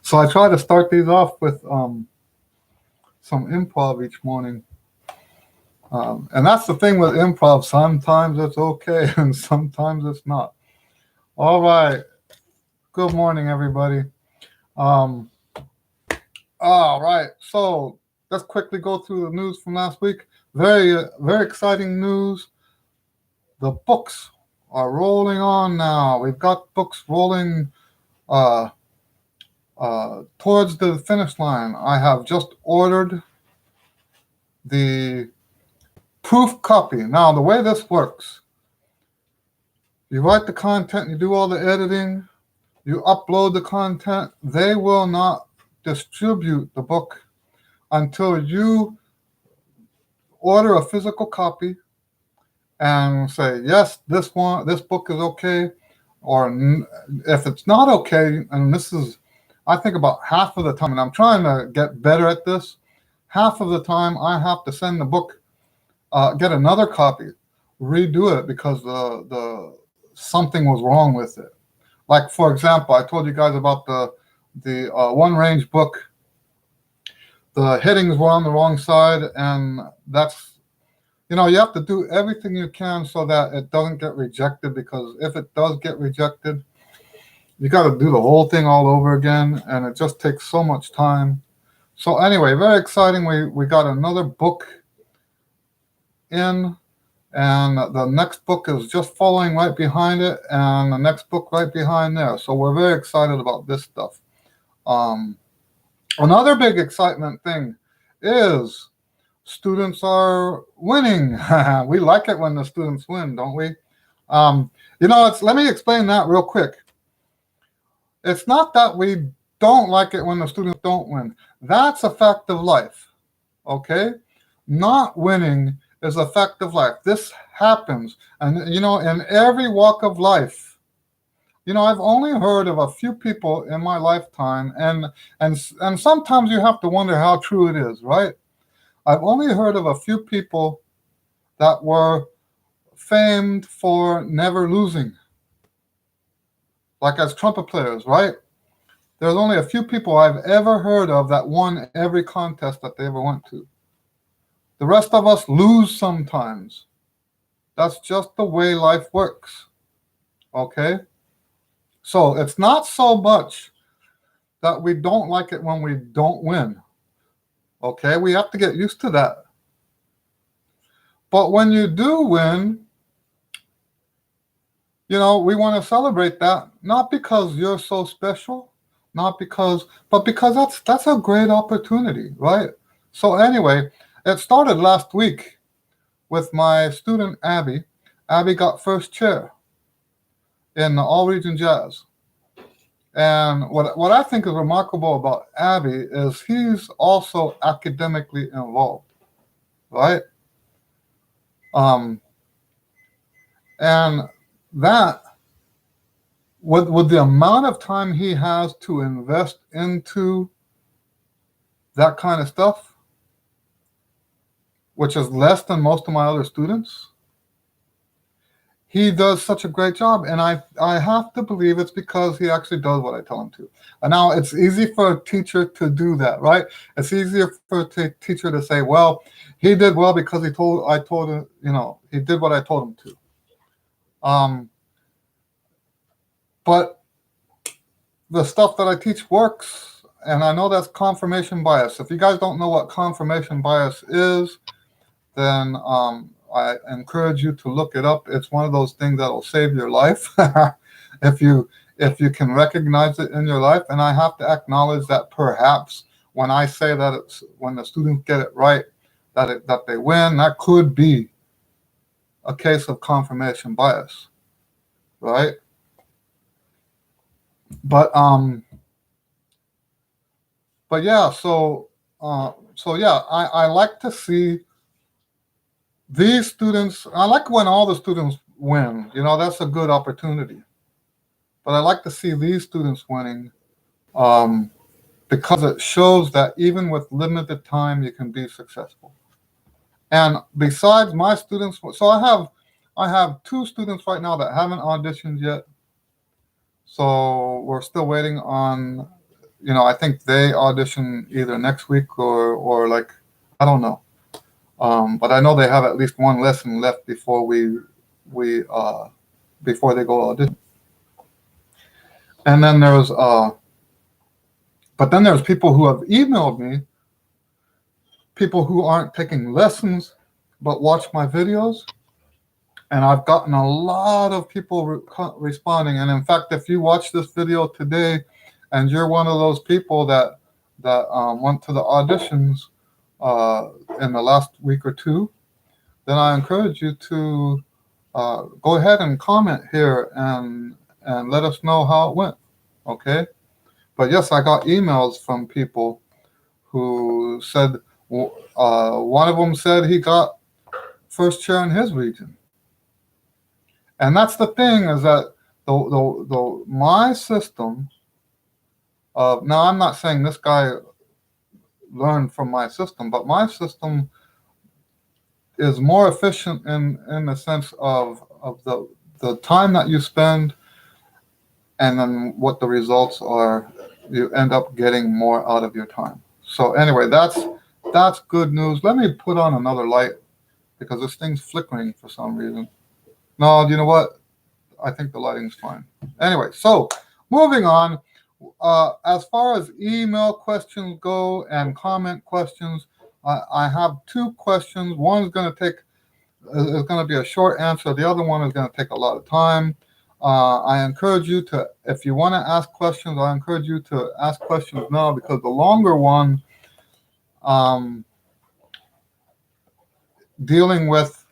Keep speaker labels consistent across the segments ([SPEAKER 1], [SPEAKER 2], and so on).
[SPEAKER 1] So I try to start these off with some improv each morning. And that's the thing with improv. Sometimes it's okay and sometimes it's not. All right. Good morning, everybody. Um, all right. So let's quickly go through the news from last week. Very exciting news. The books are rolling on now. We've got books rolling uh, towards the finish line. I have just ordered the proof copy. Now, the way this works, you write the content, you do all the editing, you upload the content. They will not distribute the book until you order a physical copy and say, yes, this book is okay. Or if it's not okay, and this is, I think about half of the time, and I'm trying to get better at this, half of the time I have to send the book, get another copy, redo it because the something was wrong with it. Like, for example, I told you guys about the One Range book. The headings were on the wrong side, and that's, you have to do everything you can so that it doesn't get rejected, because if it does get rejected, you got to do the whole thing all over again, and it just takes so much time. So anyway, very exciting. We got another book in, and the next book is just following right behind it, and the next book right behind there. So we're very excited about this stuff. Another big excitement thing is students are winning. We like it when the students win, don't we? Let me explain that real quick. It's not that we don't like it when the students don't win. That's a fact of life, okay? Not winning is a fact of life. This happens, and in every walk of life. I've only heard of a few people in my lifetime, and sometimes you have to wonder how true it is, right? I've only heard of a few people that were famed for never losing, like as trumpet players, right? There's only a few people I've ever heard of that won every contest that they ever went to. The rest of us lose sometimes. That's just the way life works, okay? So it's not so much that we don't like it when we don't win, okay? We have to get used to that. But when you do win, we want to celebrate that, not because you're so special, but because that's a great opportunity, right? So anyway, it started last week with my student Abby. Abby got first chair in the All Region Jazz. And what I think is remarkable about Abby is he's also academically involved, right? And that, with the amount of time he has to invest into that kind of stuff, which is less than most of my other students, he does such a great job. And I have to believe it's because he actually does what I tell him to. And now it's easy for a teacher to do that, right? It's easier for a teacher to say, well, he did well because I told him, he did what I told him to. But the stuff that I teach works, and I know that's confirmation bias. If you guys don't know what confirmation bias is, then I encourage you to look it up. It's one of those things that will save your life if you can recognize it in your life. And I have to acknowledge that perhaps when I say that it's when the students get it right, that they win, that could be a case of confirmation bias, right? But yeah, so yeah, I like to see these students. I like when all the students win. That's a good opportunity. But I like to see these students winning because it shows that even with limited time, you can be successful. And besides my students, so I have 2 students right now that haven't auditioned yet. So we're still waiting on I think they audition either next week or like, I don't know. But I know they have at least one lesson left before we before they go audition. And then there's people who have emailed me, people who aren't taking lessons but watch my videos, and I've gotten a lot of people responding. And in fact, if you watch this video today, and you're one of those people that went to the auditions in the last week or two, then I encourage you to go ahead and comment here and let us know how it went. Okay. But yes, I got emails from people who said, one of them said he got first chair in his region. And that's the thing, is that my system of, now I'm not saying this guy learned from my system, but my system is more efficient in the sense of the time that you spend, and then what the results are. You end up getting more out of your time. So anyway, that's good news. Let me put on another light because this thing's flickering for some reason. No, you know what? I think the lighting's fine. Anyway, so moving on. As far as email questions go and comment questions, I have two questions. One is going to be a short answer. The other one is going to take a lot of time. I encourage you to, if you want to ask questions, I encourage you to ask questions now, because the longer one, dealing with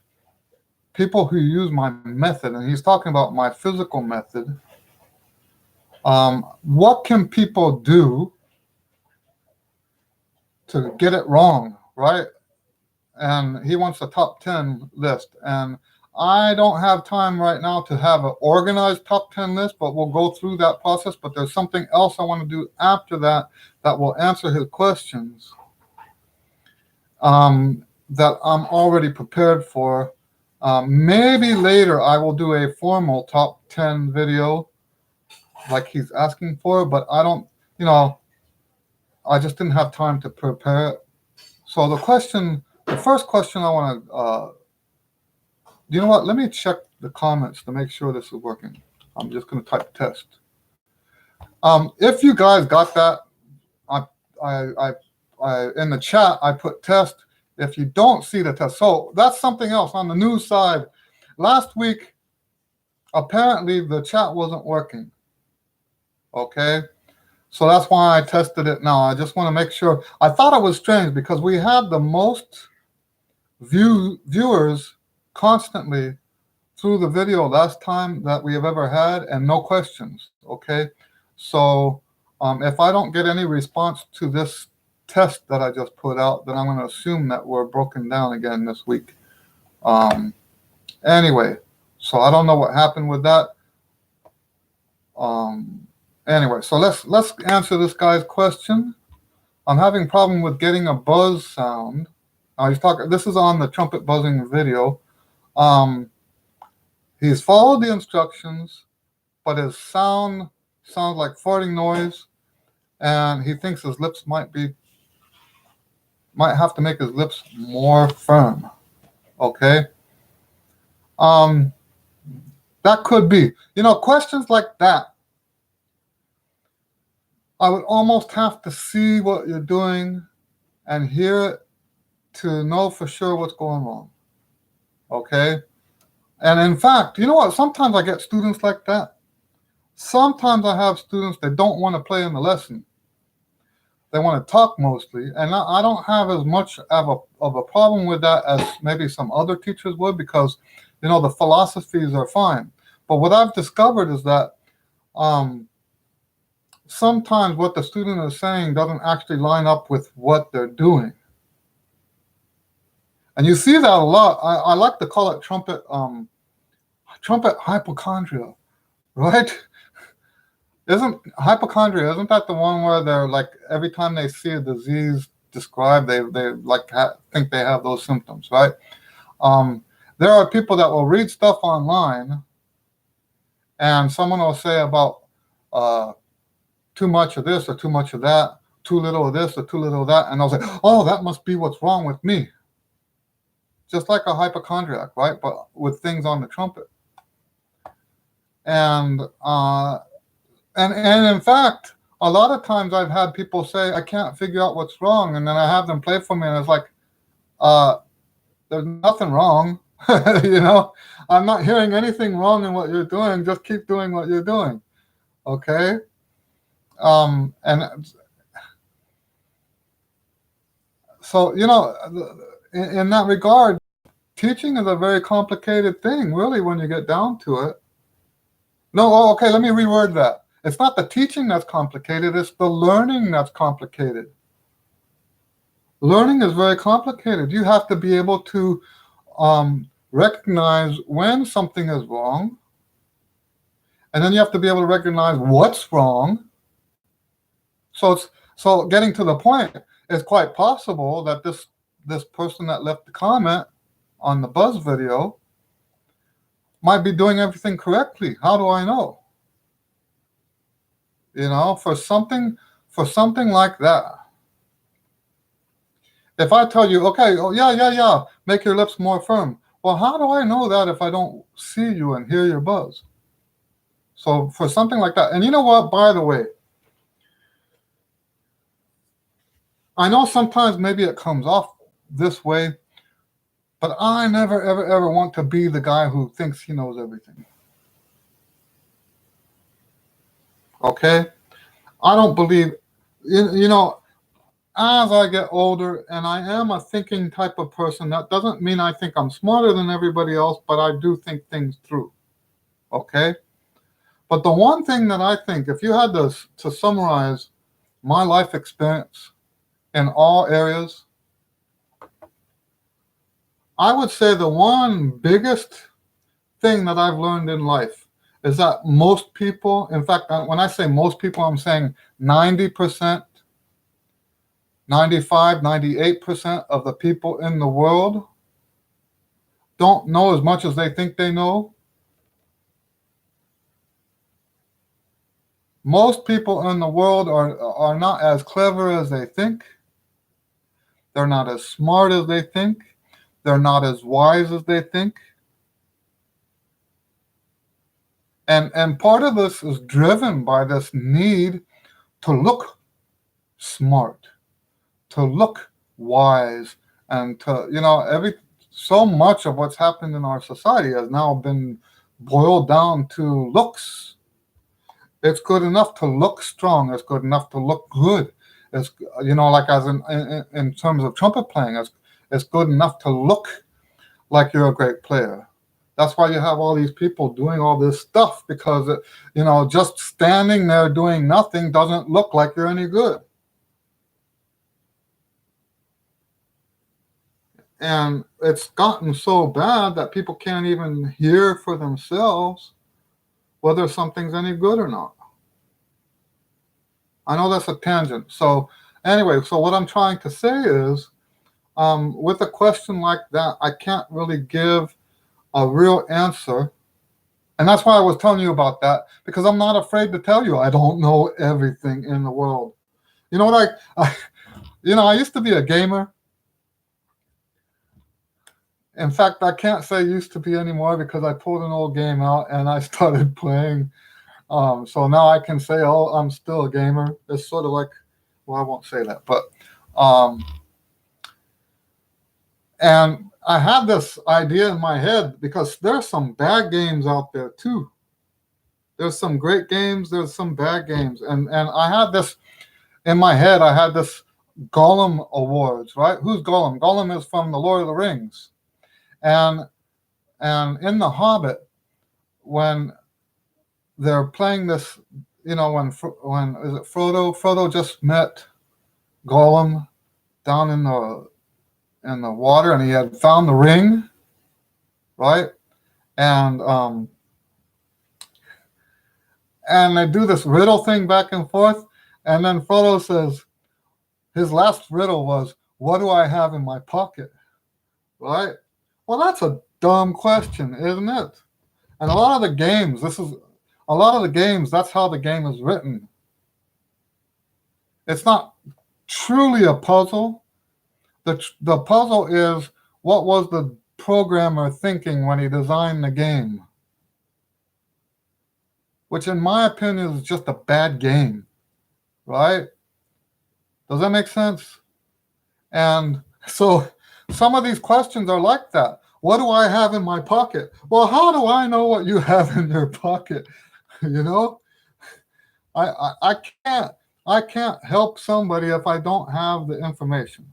[SPEAKER 1] people who use my method, and he's talking about my physical method. What can people do to get it wrong, right? And he wants a top 10 list. And I don't have time right now to have an organized top 10 list, but we'll go through that process. But there's something else I want to do after that will answer his questions, that I'm already prepared for. Maybe later I will do a formal top 10 video like he's asking for, but I don't, I just didn't have time to prepare it. So the first question I want to, you know what? Let me check the comments to make sure this is working. I'm just going to type test. If you guys got that, I in the chat I put test. If you don't see the test, so that's something else on the news side. Last week, apparently the chat wasn't working. Okay, so that's why I tested it now. I just want to make sure. I thought it was strange because we had the most viewers constantly through the video last time that we have ever had, and no questions. Okay, so if I don't get any response to this test that I just put out, then I'm going to assume that we're broken down again this week. Anyway, so I don't know what happened with that. Anyway, so let's answer this guy's question. I'm having a problem with getting a buzz sound. He's talking. This is on the trumpet buzzing video. He's followed the instructions, but his sound sounds like farting noise, and he thinks his lips might have to make his lips more firm. Okay. That could be. Questions like that, I would almost have to see what you're doing and hear it to know for sure what's going on. Okay? And in fact, you know what? Sometimes I get students like that. Sometimes I have students that don't want to play in the lesson. They want to talk mostly. And I don't have as much of a problem with that as maybe some other teachers would, because, the philosophies are fine. But what I've discovered is that sometimes what the student is saying doesn't actually line up with what they're doing. And you see that a lot. I like to call it trumpet hypochondria, right? Isn't that the one where they're like, every time they see a disease described, they like think they have those symptoms, right? There are people that will read stuff online, and someone will say about too much of this or too much of that, too little of this or too little of that. And I was like, oh, that must be what's wrong with me. Just like a hypochondriac, right? But with things on the trumpet. And in fact, a lot of times I've had people say, I can't figure out what's wrong. And then I have them play for me and it's like, there's nothing wrong. You know, I'm not hearing anything wrong in what you're doing. Just keep doing what you're doing. Okay. And so, you know, in that regard, teaching is a very complicated thing, really, when you get down to it. No, okay, let me reword that. It's not the teaching that's complicated, it's the learning that's complicated. Learning is very complicated. You have to be able to recognize when something is wrong, and then you have to be able to recognize what's wrong. So getting to the point, it's quite possible that this person that left the comment on the Buzz video might be doing everything correctly. How do I know? You know, for something like that. If I tell you, okay, oh yeah, make your lips more firm. Well, how do I know that if I don't see you and hear your buzz? So for something like that, and you know what, by the way, I know sometimes maybe it comes off this way, but I never, ever want to be the guy who thinks he knows everything. Okay? I don't believe, you know, as I get older, and I am a thinking type of person, that doesn't mean I think I'm smarter than everybody else, but I do think things through. Okay? But the one thing that I think, if you had to summarize my life experience in all areas, I would say the one biggest thing that I've learned in life is that most people, in fact, when I say most people, I'm saying 90%, 95, 98% of the people in the world don't know as much as they think they know. Most people in the world are not as clever as they think. They're not as smart as they think. They're not as wise as they think. And part of this is driven by this need to look smart, to look wise, and to, you know, so much of what's happened in our society has now been boiled down to looks. It's good enough to look strong. It's good enough to look good. It's, you know, like as in terms of trumpet playing, it's good enough to look like you're a great player. That's why you have all these people doing all this stuff, because, you know, just standing there doing nothing doesn't look like you're any good. And it's gotten so bad that people can't even hear for themselves whether something's any good or not. I know that's a tangent. So anyway, so what I'm trying to say is, with a question like that, I can't really give a real answer. And that's why I was telling you about that, because I'm not afraid to tell you I don't know everything in the world. You know what, I used to be a gamer. In fact, I can't say used to be anymore, because I pulled an old game out and I started playing. So now I can say, oh, I'm still a gamer. It's sort of like, well, I won't say that, but and I had this idea in my head, because there's some bad games out there too. There's some great games, there's some bad games. And I had this in my head, I had this Gollum Awards, right? Who's Gollum? Gollum is from the Lord of the Rings. And in The Hobbit, when they're playing this, you know, when is it Frodo? Frodo just met Gollum down in the water, and he had found the ring, right? And they do this riddle thing back and forth, and then Frodo says his last riddle was, "What do I have in my pocket?" Right? Well, that's a dumb question, isn't it? And a lot of the games, that's how the game is written. It's not truly a puzzle. The puzzle is, what was the programmer thinking when he designed the game? Which, in my opinion, is just a bad game, right? Does that make sense? And so some of these questions are like that. What do I have in my pocket? Well, how do I know what you have in your pocket? You know, I can't help somebody if I don't have the information,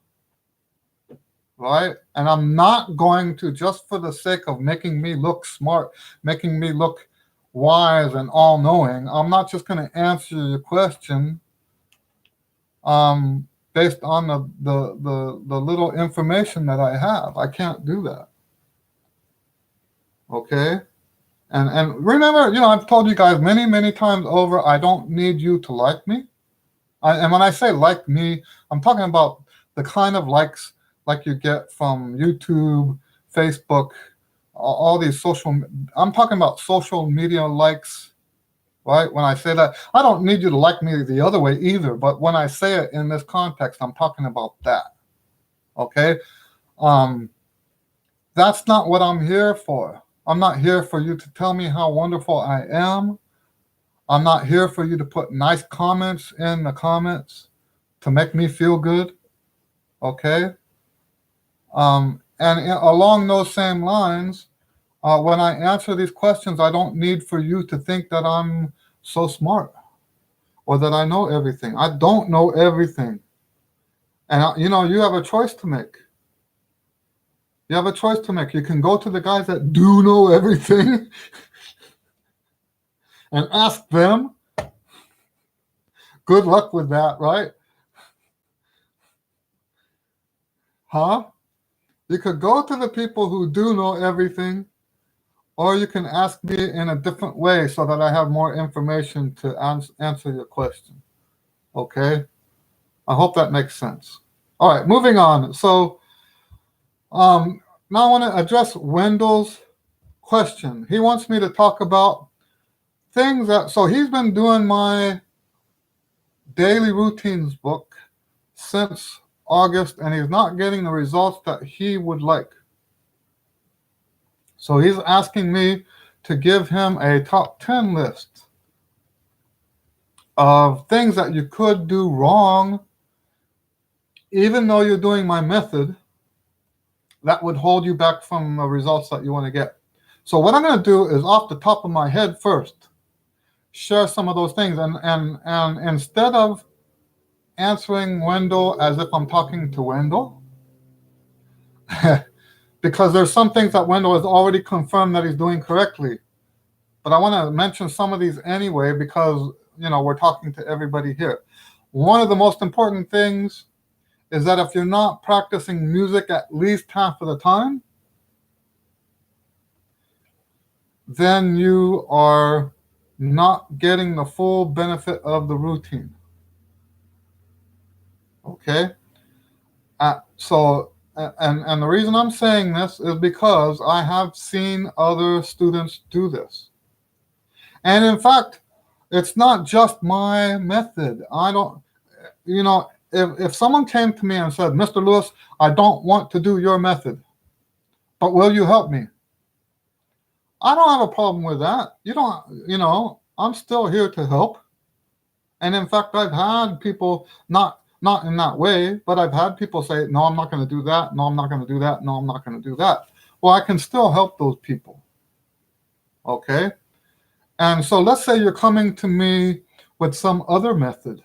[SPEAKER 1] right? And I'm not going to, just for the sake of making me look smart, making me look wise and all knowing, I'm not just going to answer your question based on the little information that I have. I can't do that. Okay? And remember, I've told you guys many times over, I don't need you to like me. And when I say like me, I'm talking about the kind of likes like you get from YouTube, Facebook, all these I'm talking about social media likes, right? When I say that, I don't need you to like me the other way either, but when I say it in this context, I'm talking about that. Okay? That's not what I'm here for. I'm not here for you to tell me how wonderful I am. I'm not here for you to put nice comments in the comments to make me feel good. Okay? Along those same lines, when I answer these questions, I don't need for you to think that I'm so smart or that I know everything. I don't know everything. And, you have a choice to make. You have a choice to make. You can go to the guys that do know everything and ask them. Good luck with that, right? Huh? You could go to the people who do know everything, or you can ask me in a different way so that I have more information to answer your question. Okay? I hope that makes sense. All right, moving on. So now I want to address Wendell's question. He wants me to talk about things so he's been doing my daily routines book since August, and he's not getting the results that he would like. So he's asking me to give him a top 10 list of things that you could do wrong, even though you're doing my method, that would hold you back from the results that you want to get. So what I'm going to do is, off the top of my head first, share some of those things. And instead of answering Wendell as if I'm talking to Wendell, because there's some things that Wendell has already confirmed that he's doing correctly. But I want to mention some of these anyway, because, we're talking to everybody here. One of the most important things is that if you're not practicing music at least half of the time, then you are not getting the full benefit of the routine. Okay? And the reason I'm saying this is because I have seen other students do this. And in fact, it's not just my method. I don't, if someone came to me and said, Mr. Lewis, I don't want to do your method, but will you help me? I don't have a problem with that. I'm still here to help. And in fact, I've had people, not in that way, but I've had people say, no, I'm not going to do that. No, I'm not going to do that. No, I'm not going to do that. Well, I can still help those people. Okay? And so let's say you're coming to me with some other method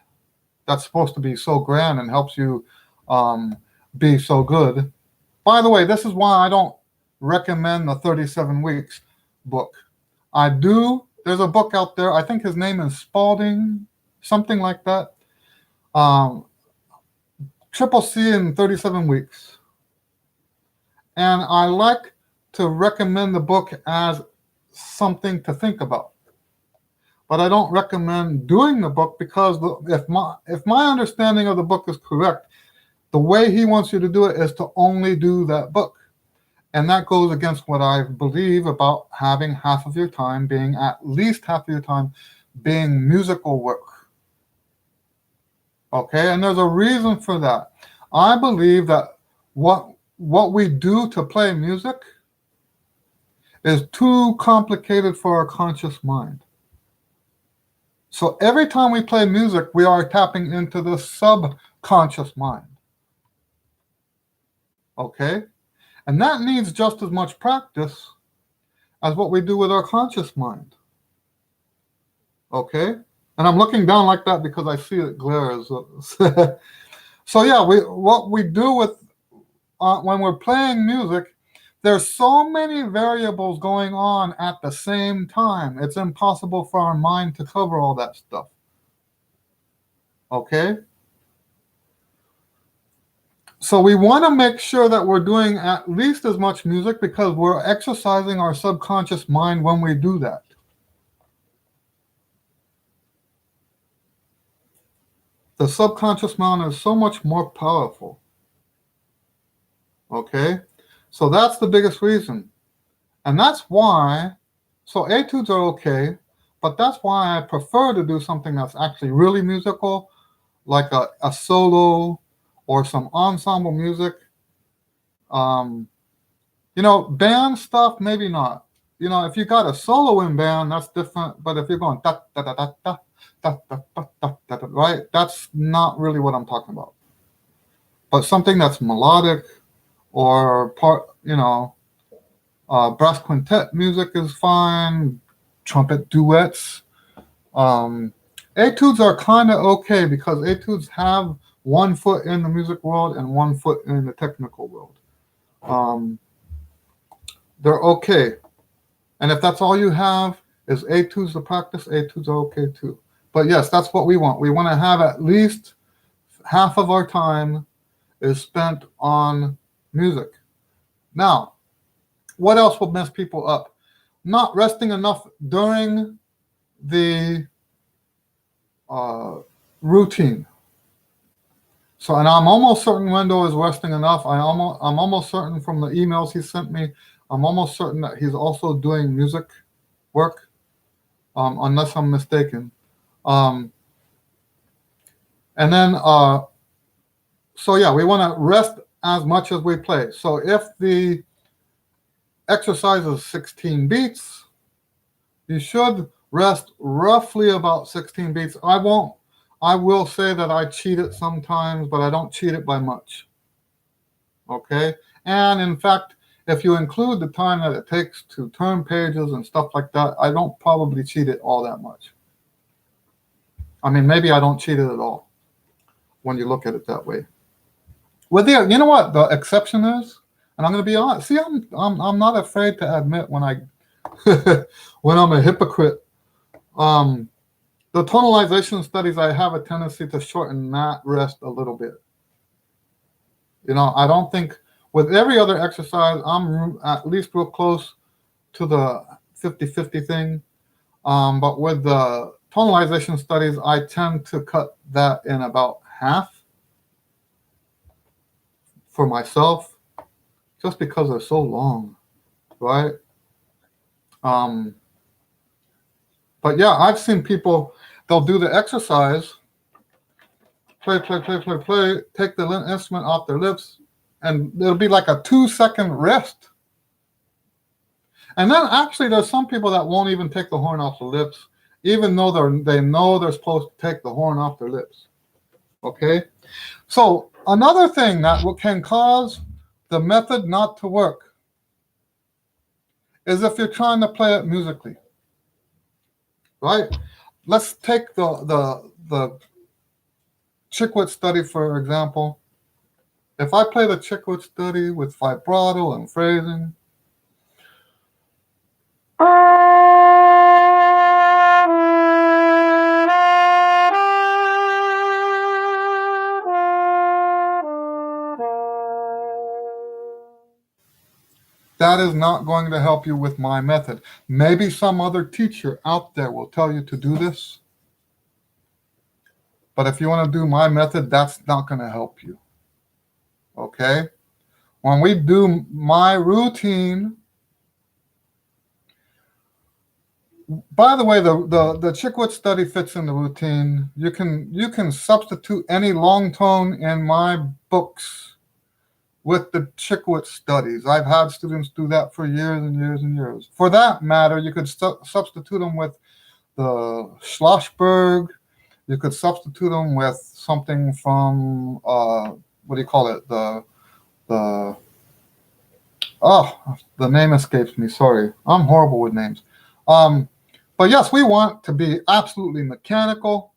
[SPEAKER 1] that's supposed to be so grand and helps you be so good. By the way, this is why I don't recommend the 37 Weeks book. There's a book out there, I think his name is Spalding, something like that. Triple C in 37 Weeks. And I like to recommend the book as something to think about. But I don't recommend doing the book, because if my understanding of the book is correct, the way he wants you to do it is to only do that book. And that goes against what I believe about having half of your time being, at least half of your time being musical work. Okay, and there's a reason for that. I believe that what we do to play music is too complicated for our conscious mind. So every time we play music, we are tapping into the subconscious mind. Okay? And that needs just as much practice as what we do with our conscious mind. Okay? And I'm looking down like that because I see it glares. So yeah, what we do with when we're playing music, there's so many variables going on at the same time. It's impossible for our mind to cover all that stuff. Okay? So we want to make sure that we're doing at least as much music because we're exercising our subconscious mind when we do that. The subconscious mind is so much more powerful. Okay? So that's the biggest reason. And that's why, so etudes are okay, but that's why I prefer to do something that's actually really musical, like a solo or some ensemble music. Band stuff, maybe not. If you got a solo in band, that's different. But if you're going da da da da da da da da da da, da, right, that's not really what I'm talking about. But something that's melodic or brass quintet music is fine. Trumpet duets. Etudes are kind of okay because etudes have one foot in the music world and one foot in the technical world. They're okay. And if that's all you have is etudes to practice, etudes are okay too. But yes, that's what we want. We want to have at least half of our time is spent on music. Now, what else will mess people up? Not resting enough during the routine. So, and I'm almost certain Wendell is resting enough. I'm almost certain from the emails he sent me, I'm almost certain that he's also doing music work, unless I'm mistaken. And then, so yeah, we want to rest as much as we play. So if the exercise is 16 beats, you should rest roughly about 16 beats. I will say that I cheat it sometimes, but I don't cheat it by much. Okay? And in fact, if you include the time that it takes to turn pages and stuff like that, I don't probably cheat it all that much. I mean, maybe I don't cheat it at all when you look at it that way. You know what the exception is? And I'm going to be honest. See, I'm not afraid to admit when when I'm a hypocrite. The tonalization studies, I have a tendency to shorten that rest a little bit. I don't think with every other exercise, I'm at least real close to the 50-50 thing. But with the tonalization studies, I tend to cut that in about half for myself, just because they're so long, right? But yeah, I've seen people, they'll do the exercise, play, take the instrument off their lips, and it'll be like a 2-second rest. And then actually there's some people that won't even take the horn off the lips, even though they know they're supposed to take the horn off their lips. Okay? So another thing that can cause the method not to work is if you're trying to play it musically. Right? Let's take the Chickwit study, for example. If I play the Chickwit study with vibrato and phrasing, that is not going to help you with my method. Maybe some other teacher out there will tell you to do this. But if you want to do my method, that's not going to help you. Okay? When we do my routine, By the way, the Chickwit study fits in the routine. You can substitute any long tone in my books with the Chickwit studies. I've had students do that for years and years and years. For that matter, you could substitute them with the Schlossberg. You could substitute them with something from what do you call it? The the name escapes me. Sorry, I'm horrible with names. Um, but yes, we want to be absolutely mechanical.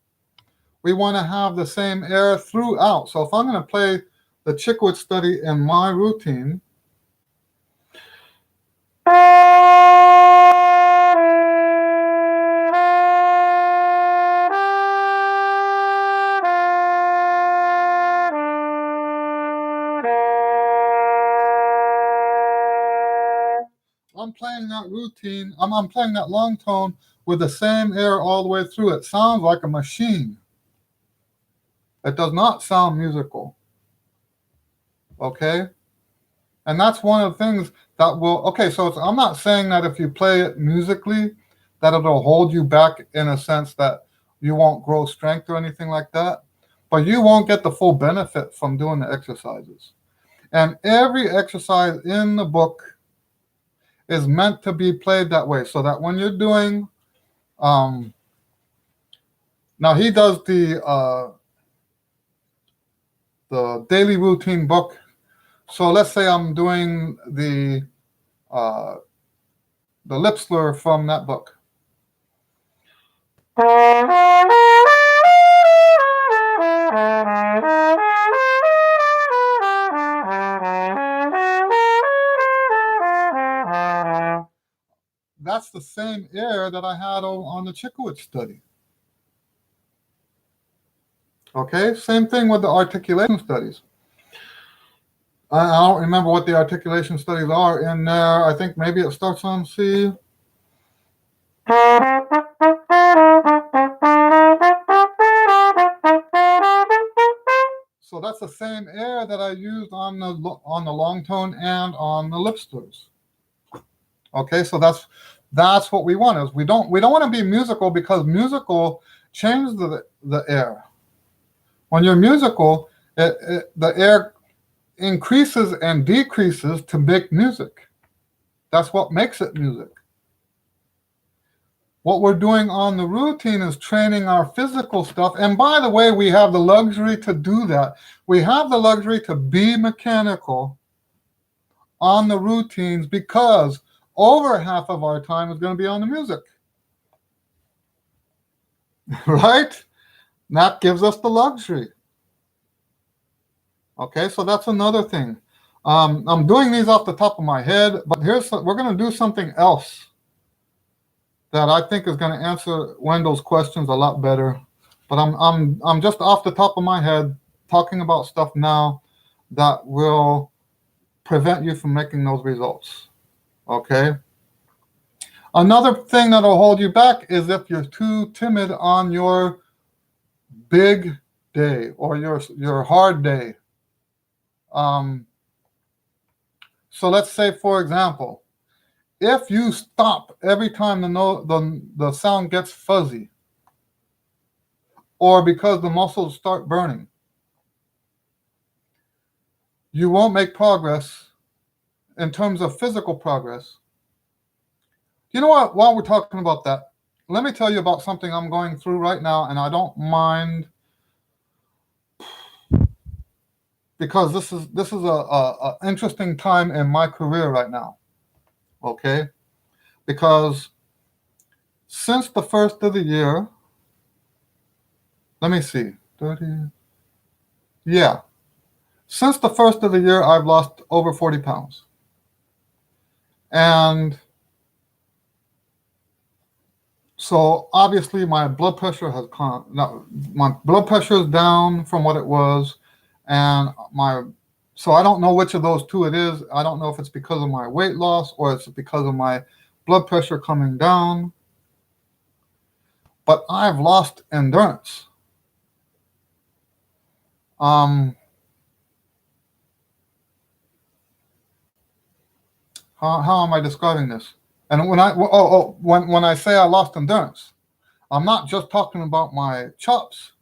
[SPEAKER 1] We want to have the same air throughout. So if I'm going to play the Chickwit study in my routine, I'm playing that routine. I'm playing that long tone with the same air all the way through. It sounds like a machine. It does not sound musical. Okay? And that's one of the things that will, okay, so I'm not saying that if you play it musically, that it'll hold you back in a sense that you won't grow strength or anything like that, but you won't get the full benefit from doing the exercises. And every exercise in the book is meant to be played that way, so that when you're doing, um, now he does the daily routine book. So let's say I'm doing uh, the lip slur from that book. That's the same air that I had on the Chickwit study. Okay, same thing with the articulation studies. I don't remember what the articulation studies are in there. I think maybe it starts on C. So that's the same air that I used on the long tone and on the lip slurs. Okay, so that's what we want. Is we don't want to be musical, because musical changes the air. When you're musical, the air increases and decreases to make music. That's what makes it music. What we're doing on the routine is training our physical stuff. And by the way, we have the luxury to do that. We have the luxury to be mechanical on the routines, because over half of our time is going to be on the music. Right? That gives us the luxury. Okay, so that's another thing. I'm doing these off the top of my head, but we're going to do something else that I think is going to answer Wendell's questions a lot better. But I'm just off the top of my head talking about stuff now that will prevent you from making those results. Okay. Another thing that'll hold you back is if you're too timid on your big day or your hard day. So let's say, for example, if you stop every time the sound gets fuzzy, or because the muscles start burning, you won't make progress in terms of physical progress. You know what? While we're talking about that, let me tell you about something I'm going through right now, and I don't mind, because this is a interesting time in my career right now. Okay, because since the first of the year, let me see, 30, yeah, since the first of the year, I've lost over 40 pounds, and so obviously my blood pressure has my blood pressure is down from what it was, and so I don't know which of those two it is. I don't know if it's because of my weight loss or it's because of my blood pressure coming down, but I've lost endurance. How am I describing this? And when I say I lost endurance, I'm not just talking about my chops.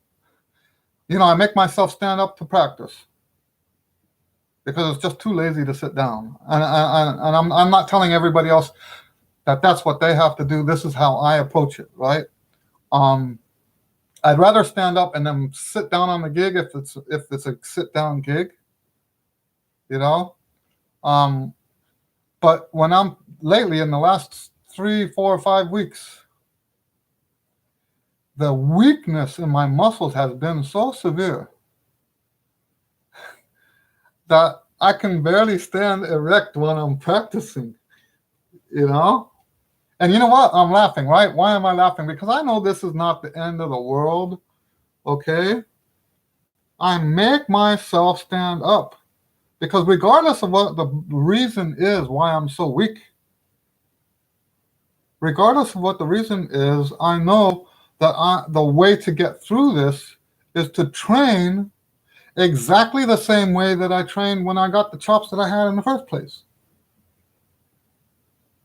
[SPEAKER 1] I make myself stand up to practice because it's just too lazy to sit down. And I'm not telling everybody else that that's what they have to do. This is how I approach it, right? I'd rather stand up and then sit down on the gig if it's a sit down gig, you know. But when I'm lately in the last 3, 4, or 5 weeks, the weakness in my muscles has been so severe that I can barely stand erect when I'm practicing, you know? And you know what? I'm laughing, right? Why am I laughing? Because I know this is not the end of the world, okay? I make myself stand up because regardless of what the reason is why I'm so weak, regardless of what the reason is, I know that the way to get through this is to train exactly the same way that I trained when I got the chops that I had in the first place.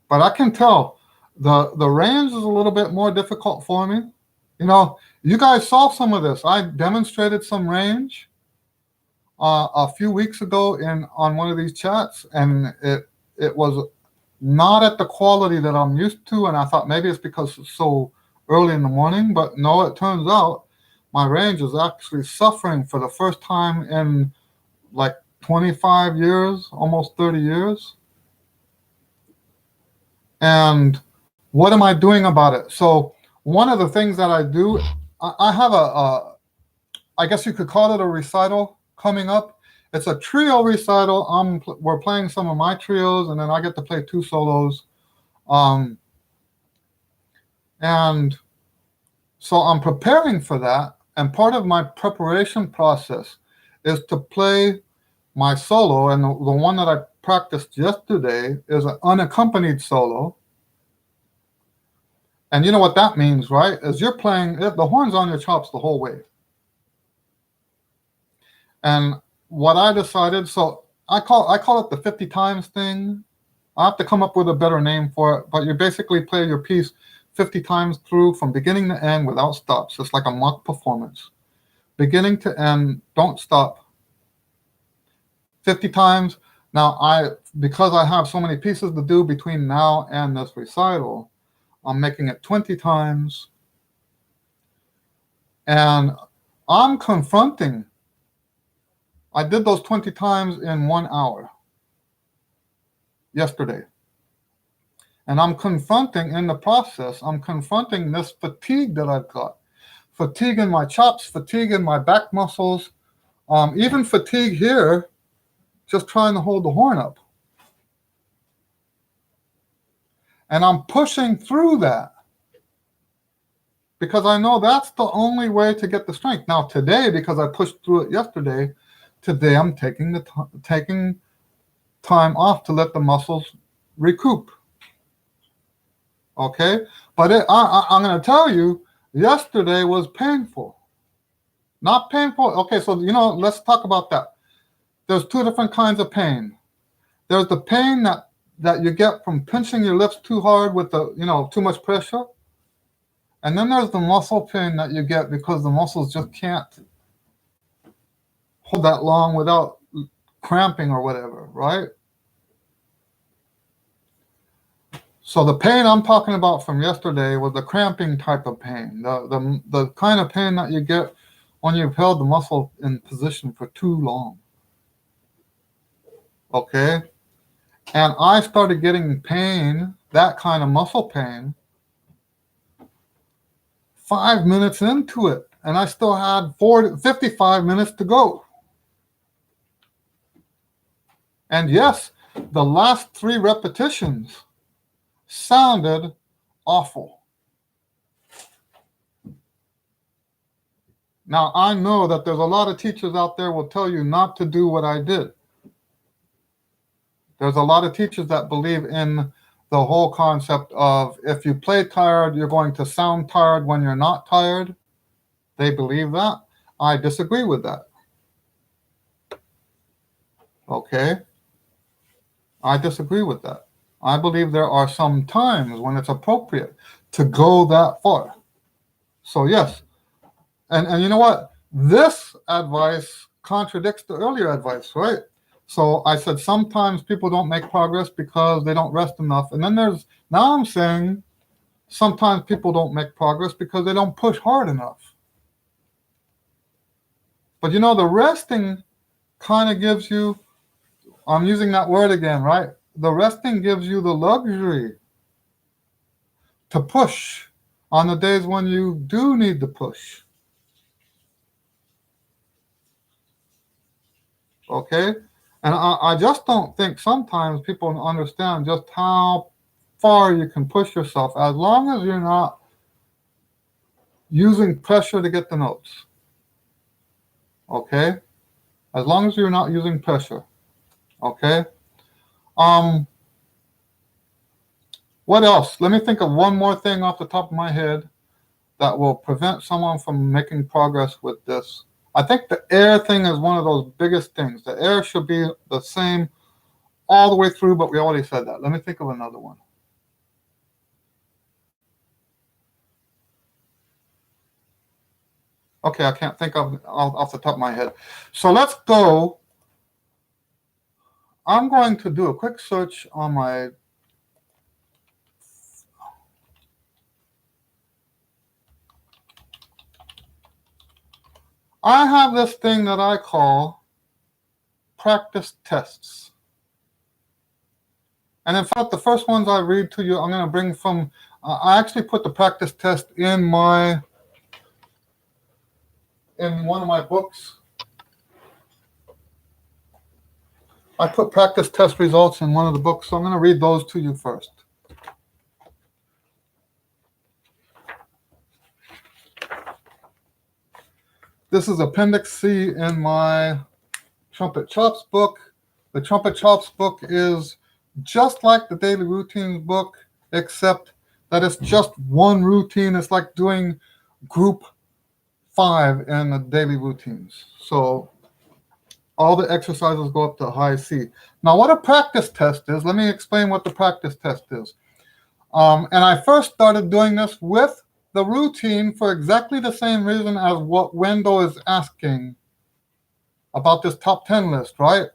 [SPEAKER 1] But I can tell the range is a little bit more difficult for me. You guys saw some of this. I demonstrated some range a few weeks ago on one of these chats, and it was not at the quality that I'm used to, and I thought maybe it's because it's so early in the morning, but no, it turns out my range is actually suffering for the first time in like 25 years, almost 30 years. And what am I doing about it? So one of the things that I do, I have I guess you could call it a recital coming up. It's a trio recital. We're playing some of my trios, and then I get to play 2 solos. And so I'm preparing for that. And part of my preparation process is to play my solo. And the one that I practiced yesterday is an unaccompanied solo. And you know what that means, right? Is you're playing the horns on your chops the whole way. And what I decided, so I call it the 50 times thing. I have to come up with a better name for it, but you basically play your piece 50 times through from beginning to end without stops. It's like a mock performance. Beginning to end, don't stop. 50 times. Now, because I have so many pieces to do between now and this recital, I'm making it 20 times. And I'm confronting. I did those 20 times in 1 hour yesterday. And I'm confronting in the process, I'm confronting this fatigue that I've got. Fatigue in my chops, fatigue in my back muscles, even fatigue here, just trying to hold the horn up. And I'm pushing through that because I know that's the only way to get the strength. Now today, because I pushed through it yesterday, today I'm taking time off to let the muscles recoup. Okay, but I'm going to tell you, yesterday was painful. Not painful. Okay, so let's talk about that. There's 2 different kinds of pain. There's the pain that you get from pinching your lips too hard with too much pressure. And then there's the muscle pain that you get because the muscles just can't hold that long without cramping or whatever, right? So the pain I'm talking about from yesterday was the cramping type of pain, the kind of pain that you get when you've held the muscle in position for too long. Okay? And I started getting pain, that kind of muscle pain, 5 minutes into it. And I still had 55 minutes to go. And yes, the last 3 repetitions sounded awful. Now, I know that there's a lot of teachers out there will tell you not to do what I did. There's a lot of teachers that believe in the whole concept of if you play tired, you're going to sound tired when you're not tired. They believe that. I disagree with that. Okay? I disagree with that. I believe there are some times when it's appropriate to go that far. So yes, and you know what? This advice contradicts the earlier advice, right? So I said sometimes people don't make progress because they don't rest enough. And then now I'm saying sometimes people don't make progress because they don't push hard enough. But you know, the resting kind of gives you, I'm using that word again, right? The resting gives you the luxury to push on the days when you do need to push. Okay? And I just don't think sometimes people understand just how far you can push yourself as long as you're not using pressure to get the notes. Okay? As long as you're not using pressure. Okay? Um, what else? Let me think of one more thing off the top of my head that will prevent someone from making progress with this. I think the air thing is one of those biggest things. The air should be the same all the way through, but we already said that. Let me think of another one. Okay, I can't think of off the top of my head. So let's go. I'm going to do a quick search on my. I have this thing that I call practice tests. And in fact, the first ones I read to you, I'm going to bring from. I actually put the practice test in one of my books. I put practice test results in one of the books, so I'm going to read those to you first. This is Appendix C in my Trumpet Chops book. The Trumpet Chops book is just like the Daily Routines book, except that it's just one routine. It's like doing group 5 in the Daily Routines. So all the exercises go up to high C. Now, what a practice test is, let me explain what the practice test is. And I first started doing this with the routine for exactly the same reason as what Wendell is asking about this top 10 list, right?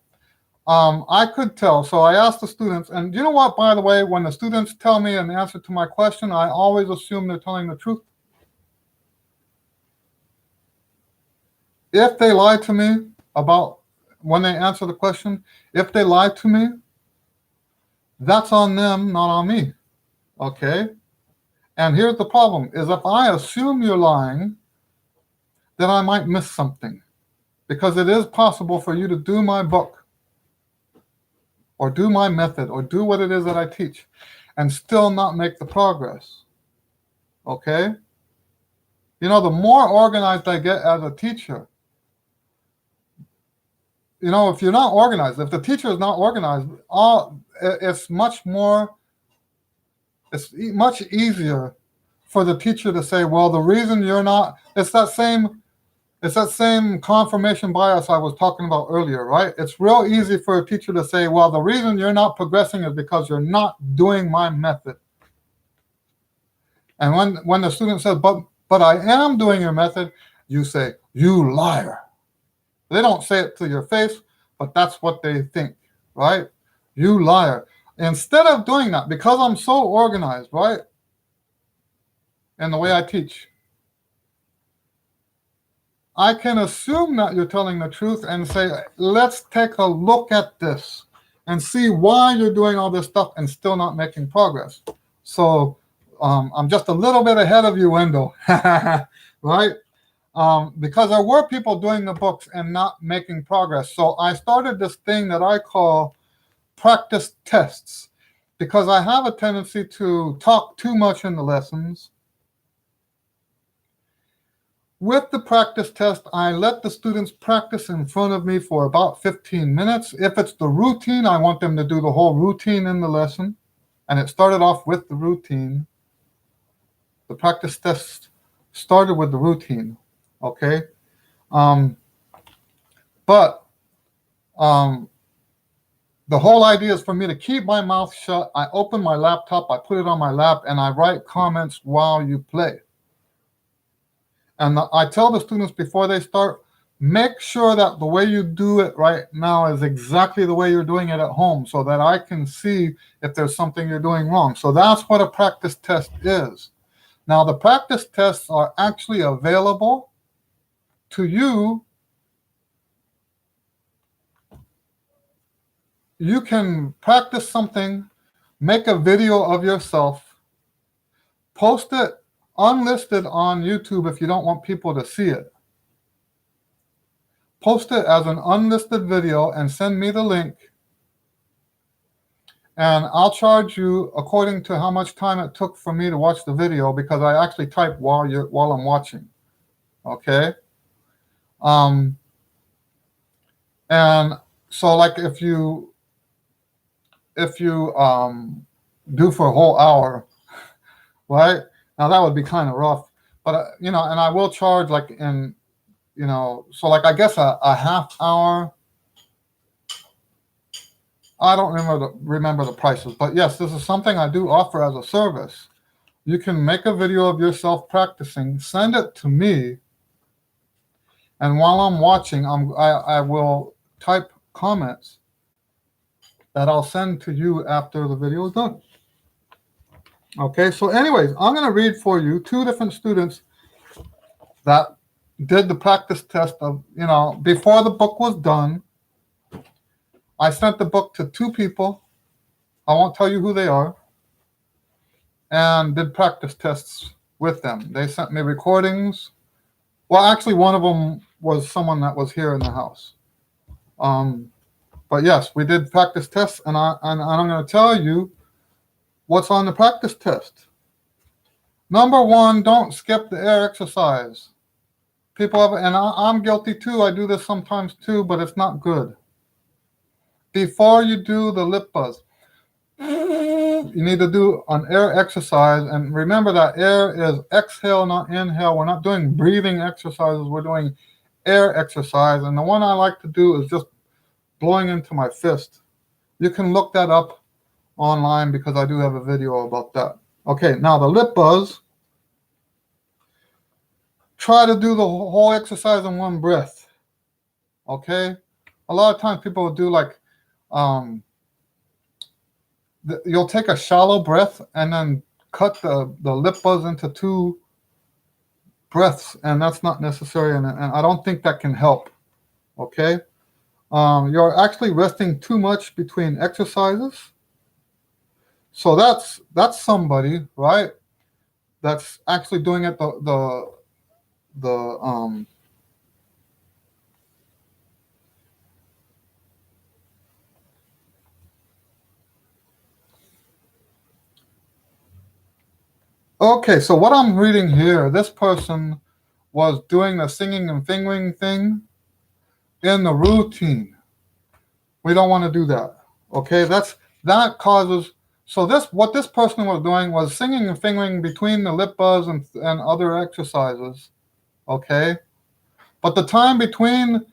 [SPEAKER 1] I could tell. So I asked the students, and you know what, by the way, when the students tell me an answer to my question, I always assume they're telling the truth. If they lie to me about when they answer the question, if they lie to me, that's on them, not on me. Okay? And here's the problem, is if I assume you're lying, then I might miss something. Because it is possible for you to do my book, or do my method, or do what it is that I teach, and still not make the progress. Okay? You know, the more organized I get as a teacher, you know, if you're not organized, if the teacher is not organized, it's much easier for the teacher to say, well, the reason you're not, it's that same confirmation bias I was talking about earlier, right? It's real easy for a teacher to say, well, the reason you're not progressing is because you're not doing my method. And when the student says, but I am doing your method, you say, you liar. They don't say it to your face, but that's what they think, right? You liar. Instead of doing that, because I'm so organized, right, in the way I teach, I can assume that you're telling the truth and say, let's take a look at this and see why you're doing all this stuff and still not making progress. So I'm just a little bit ahead of you, Wendell, right? Because there were people doing the books and not making progress. So I started this thing that I call practice tests, because I have a tendency to talk too much in the lessons. With the practice test, I let the students practice in front of me for about 15 minutes. If it's the routine, I want them to do the whole routine in the lesson. And it started off with the routine. The practice test started with the routine, okay? But the whole idea is for me to keep my mouth shut. I open my laptop, I put it on my lap, and I write comments while you play. And I tell the students before they start, make sure that the way you do it right now is exactly the way you're doing it at home, so that I can see if there's something you're doing wrong. So that's what a practice test is. Now, the practice tests are actually available to you. You can practice something, make a video of yourself, post it unlisted on YouTube if you don't want people to see it. Post it as an unlisted video and send me the link. And I'll charge you according to how much time it took for me to watch the video, because I actually type while I'm watching. Okay? And so like if you do for a whole hour, right? Now that would be kind of rough, but and I will charge like in, so like I guess a half hour. I don't remember the prices, but yes, this is something I do offer as a service. You can make a video of yourself practicing, send it to me, and while I'm watching, I will type comments that I'll send to you after the video is done. Okay, so anyways, I'm going to read for you 2 different students that did the practice test of, before the book was done. I sent the book to 2 people. I won't tell you who they are. And did practice tests with them. They sent me recordings. Well, actually, one of them was someone that was here in the house. But yes, we did practice tests, and I'm going to tell you what's on the practice test. Number 1, don't skip the air exercise. People have, and I'm guilty too. I do this sometimes too, but it's not good. Before you do the lip buzz, you need to do an air exercise. And remember that air is exhale, not inhale. We're not doing breathing exercises. We're doing air exercise. And the one I like to do is just blowing into my fist. You can look that up online because I do have a video about that. Okay, now the lip buzz. Try to do the whole exercise in one breath. Okay? A lot of times people will do like, you'll take a shallow breath and then cut the lip buzz into 2 breaths, and that's not necessary, and I don't think that can help. Okay? You're actually resting too much between exercises. So that's somebody, right? That's actually doing it Okay, so what I'm reading here, this person was doing the singing and fingering thing in the routine. We don't want to do that. Okay, that causes. So what this person was doing was singing and fingering between the lip buzz and other exercises. Okay, but the time between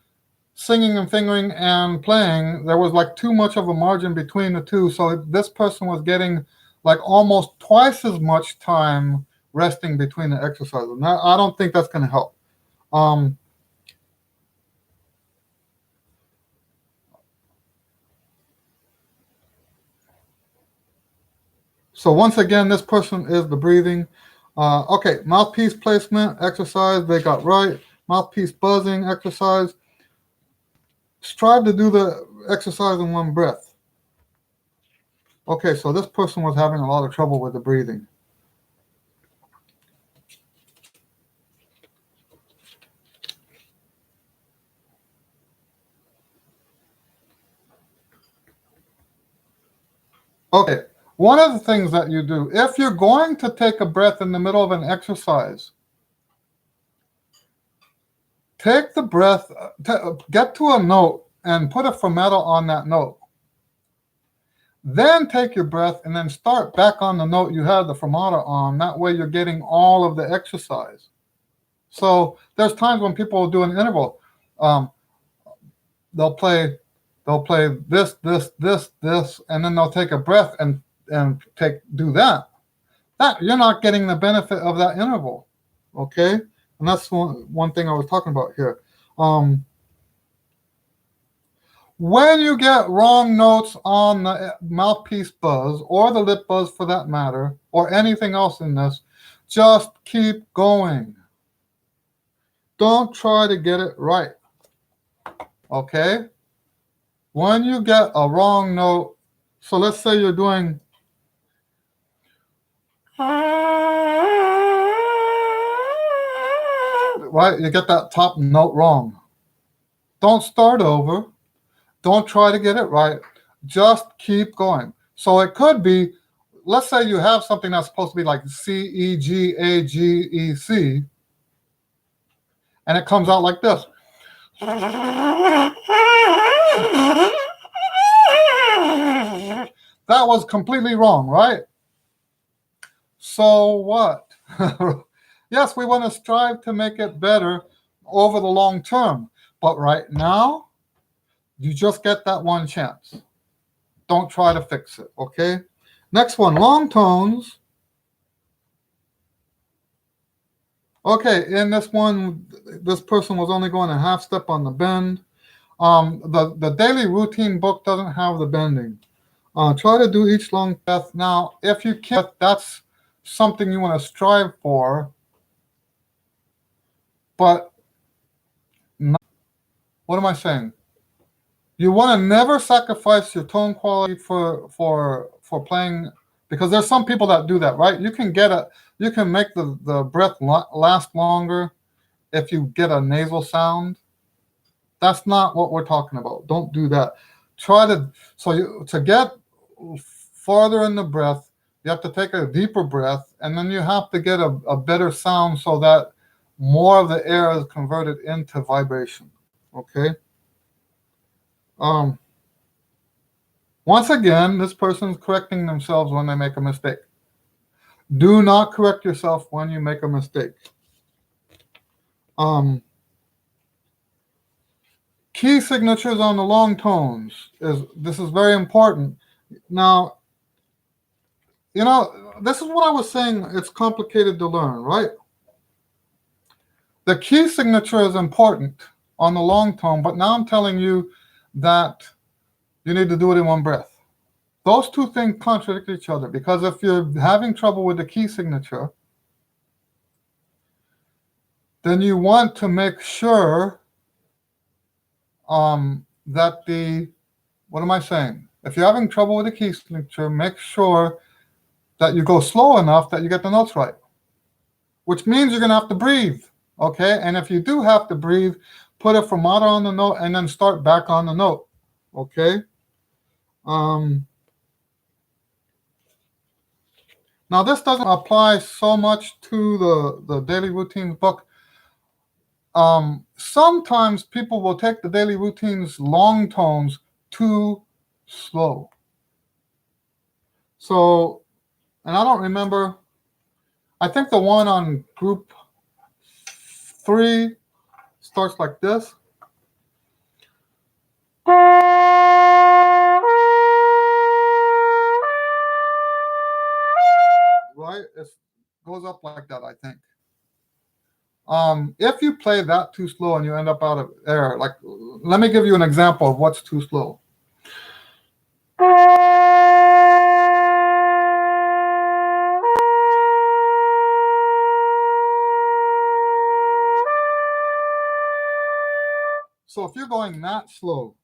[SPEAKER 1] singing and fingering and playing, there was like too much of a margin between the 2. So this person was getting like almost twice as much time resting between the exercises. Now, I don't think that's going to help. So once again, this person is the breathing. Okay, mouthpiece placement, exercise, they got right. Mouthpiece buzzing, exercise. Strive to do the exercise in one breath. Okay, so this person was having a lot of trouble with the breathing. Okay, one of the things that you do, if you're going to take a breath in the middle of an exercise, take the breath, get to a note and put a fermata on that note. Then take your breath and then start back on the note you had the fermata on. That way you're getting all of the exercise. So there's times when people will do an interval. They'll play They'll play this, this, this, this, and then they'll take a breath and do that. That you're not getting the benefit of that interval, okay? And that's one thing I was talking about here. When you get wrong notes on the mouthpiece buzz or the lip buzz for that matter, or anything else in this, just keep going. Don't try to get it right, okay? When you get a wrong note, so let's say you're doing right, you get that top note wrong. Don't start over. Don't try to get it right. Just keep going. So it could be, let's say you have something that's supposed to be like C, E, G, A, G, E, C, and it comes out like this. That was completely wrong, right? So what? Yes, we want to strive to make it better over the long term. But right now, you just get that one chance. Don't try to fix it, okay? Next one, long tones. Okay, in this one, this person was only going a half step on the bend. The daily routine book doesn't have the bending. Try to do each long breath. Now, if you can't, that's something you want to strive for. But what am I saying? You want to never sacrifice your tone quality for playing, because there's some people that do that, right? You can make the breath last longer if you get a nasal sound. That's not what we're talking about. Don't do that. To get farther in the breath, you have to take a deeper breath, and then you have to get a better sound so that more of the air is converted into vibration. Okay. Once again, this person's correcting themselves when they make a mistake. Do not correct yourself when you make a mistake. Key signatures on the long tones this is very important. Now, this is what I was saying. It's complicated to learn, right? The key signature is important on the long tone, but now I'm telling you that you need to do it in one breath. Those two things contradict each other, because if you're having trouble with the key signature, then you want to make sure that what am I saying? If you're having trouble with the key signature, make sure that you go slow enough that you get the notes right, which means you're going to have to breathe, okay? And if you do have to breathe, put a fermata on the note and then start back on the note, okay? Now, this doesn't apply so much to the daily routines book. Sometimes people will take the daily routines long tones too slow. So, and I don't remember, I think the one on group 3 starts like this. Right? It goes up like that, I think. If you play that too slow and you end up out of air, like, let me give you an example of what's too slow. So if you're going that slow,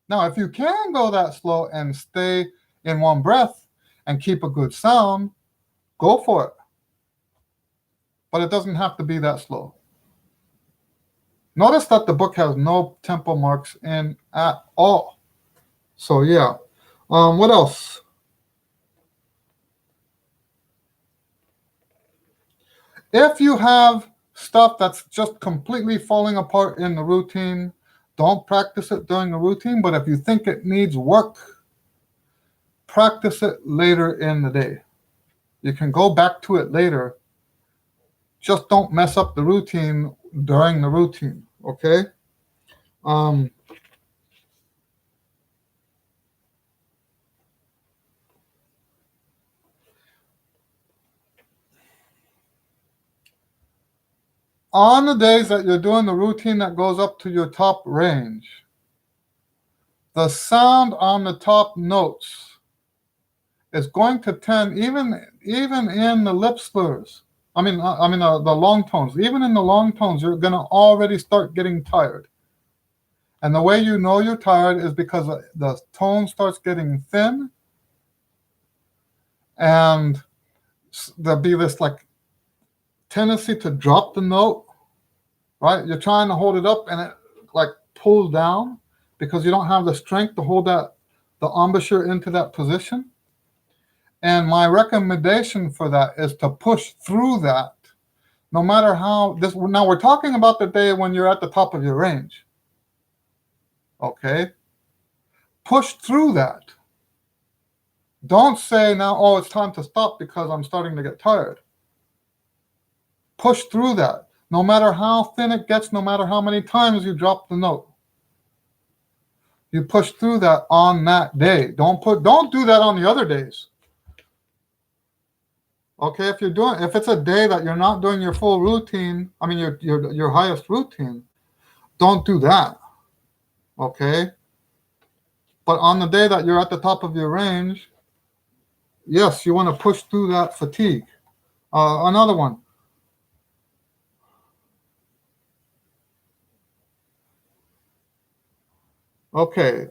[SPEAKER 1] now if you can go that slow and stay in one breath and keep a good sound, go for it. But it doesn't have to be that slow. Notice that the book has no tempo marks in at all. So yeah. What else? If you have stuff that's just completely falling apart in the routine, don't practice it during the routine. But if you think it needs work, practice it later in the day. You can go back to it later. Just don't mess up the routine during the routine, okay? On the days that you're doing the routine that goes up to your top range, the sound on the top notes is going to tend, even in the lip slurs. The long tones. Even in the long tones, you're going to already start getting tired. And the way you know you're tired is because the tone starts getting thin, and there'll be this like tendency to drop the note, right? You're trying to hold it up and it like pulls down because you don't have the strength to hold the embouchure into that position. And my recommendation for that is to push through that, no matter how this. Now we're talking about the day when you're at the top of your range. Okay? Push through that. Don't say now, oh, it's time to stop because I'm starting to get tired. Push through that. No matter how thin it gets, no matter how many times you drop the note. You push through that on that day. Don't do that on the other days. Okay, if it's a day that you're not doing your full routine, your highest routine, don't do that. Okay? But on the day that you're at the top of your range, yes, you want to push through that fatigue. Another one. Okay.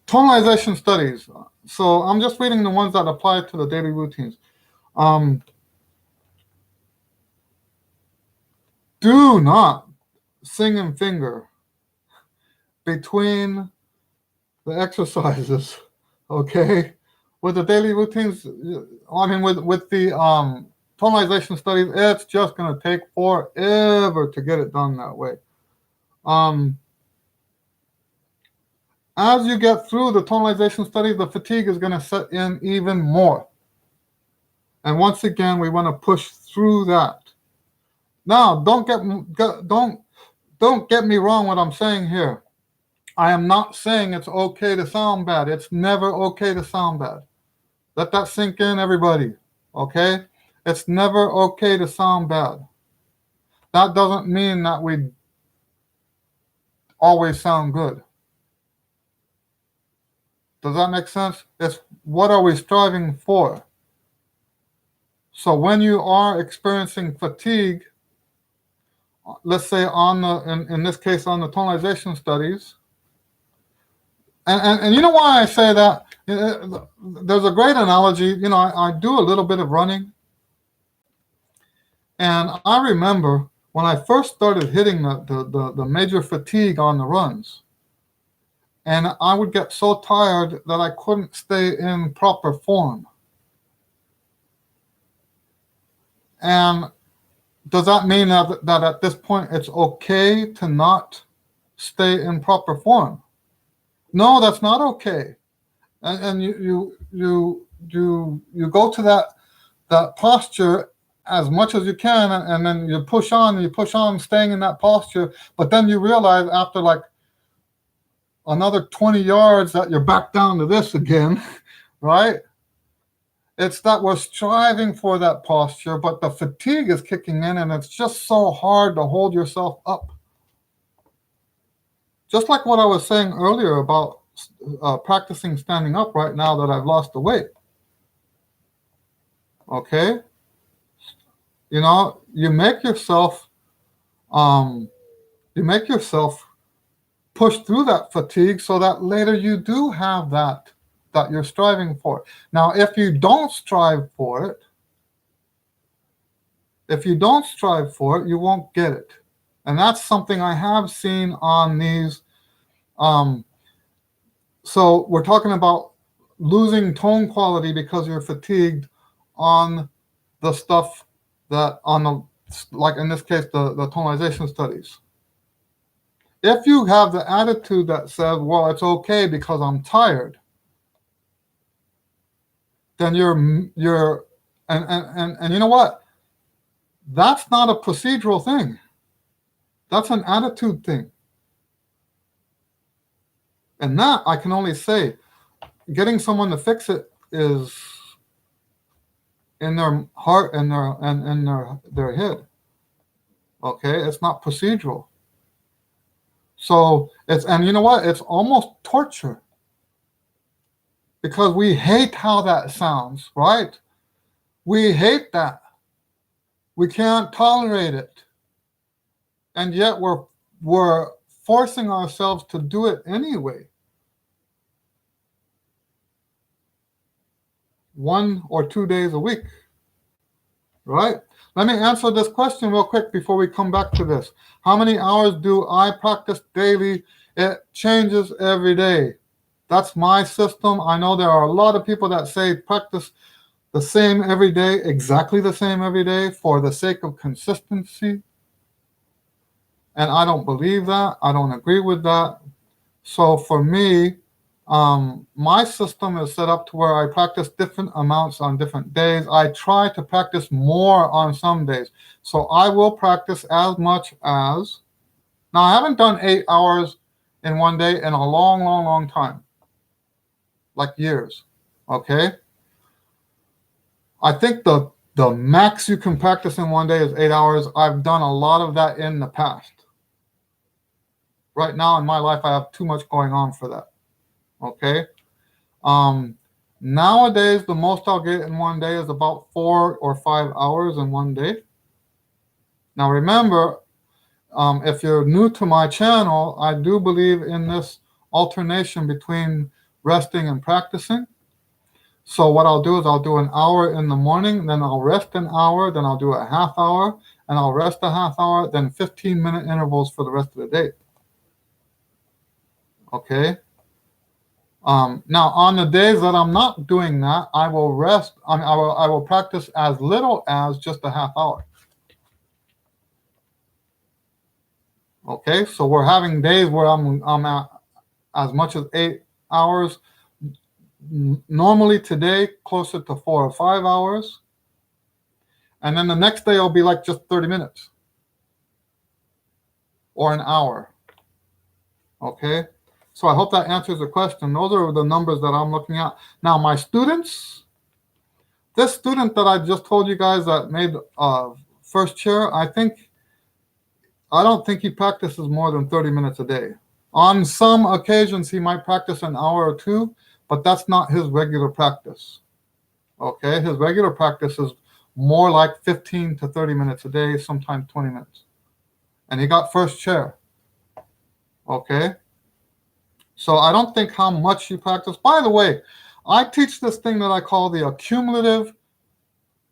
[SPEAKER 1] Tonalization studies. So I'm just reading the ones that apply to the daily routines. Do not sing and finger between the exercises, okay? With the daily routines, with the tonalization studies, it's just going to take forever to get it done that way. As you get through the tonalization studies, the fatigue is going to set in even more. And once again, we want to push through that. Now, don't get me wrong what I'm saying here. I am not saying it's okay to sound bad. It's never okay to sound bad. Let that sink in, everybody. Okay? It's never okay to sound bad. That doesn't mean that we always sound good. Does that make sense? It's what are we striving for? So when you are experiencing fatigue, let's say in this case on the tonalization studies, and you know why I say that? There's a great analogy. I do a little bit of running, and I remember when I first started hitting the major fatigue on the runs, and I would get so tired that I couldn't stay in proper form. And does that mean that at this point it's okay to not stay in proper form? No, that's not okay. And you go to that posture as much as you can, and then you push on, staying in that posture. But then you realize after like another 20 yards that you're back down to this again, right? It's that we're striving for that posture, but the fatigue is kicking in, and it's just so hard to hold yourself up. Just like what I was saying earlier about practicing standing up right now that I've lost the weight. Okay? You make yourself push through that fatigue so that later you do have that you're striving for. Now, if you don't strive for it, you won't get it. And that's something I have seen on these. So we're talking about losing tone quality because you're fatigued on the stuff like in this case, the tonalization studies. If you have the attitude that says, well, it's okay because I'm tired, then you're and you know what? That's not a procedural thing. That's an attitude thing. And that I can only say, getting someone to fix it is in their heart and their head. Okay, it's not procedural. So it's, and you know what? It's almost torture because we hate how that sounds, right? We hate that. We can't tolerate it. And yet we're forcing ourselves to do it anyway. 1 or 2 days a week, right? Let me answer this question real quick before we come back to this. How many hours do I practice daily? It changes every day. That's my system. I know there are a lot of people that say practice the same every day, exactly the same every day for the sake of consistency. And I don't believe that. I don't agree with that. So for me, my system is set up to where I practice different amounts on different days. I try to practice more on some days. So I will practice as much as, now I haven't done 8 hours in one day in a long, long, long time, like years. Okay. I think the max you can practice in one day is 8 hours. I've done a lot of that in the past. Right now in my life, I have too much going on for that. Okay. Nowadays, the most I'll get in one day is about 4 or 5 hours in one day. Now, remember, if you're new to my channel, I do believe in this alternation between resting and practicing. So what I'll do is I'll do an hour in the morning, then I'll rest an hour, then I'll do a half hour, and I'll rest a half hour, then 15-minute intervals for the rest of the day. Okay. Now, on the days that I'm not doing that, I will rest. I will practice as little as just a half hour. Okay, so we're having days where I'm at as much as 8 hours. Normally today, closer to 4 or 5 hours. And then the next day, I'll be like just 30 minutes or an hour. Okay, so I hope that answers the question. Those are the numbers that I'm looking at. Now, my students, this student that I just told you guys that made first chair, I don't think he practices more than 30 minutes a day. On some occasions, he might practice an hour or two, but that's not his regular practice. Okay, his regular practice is more like 15 to 30 minutes a day, sometimes 20 minutes. And he got first chair. Okay, so I don't think how much you practice. By the way, I teach this thing that I call the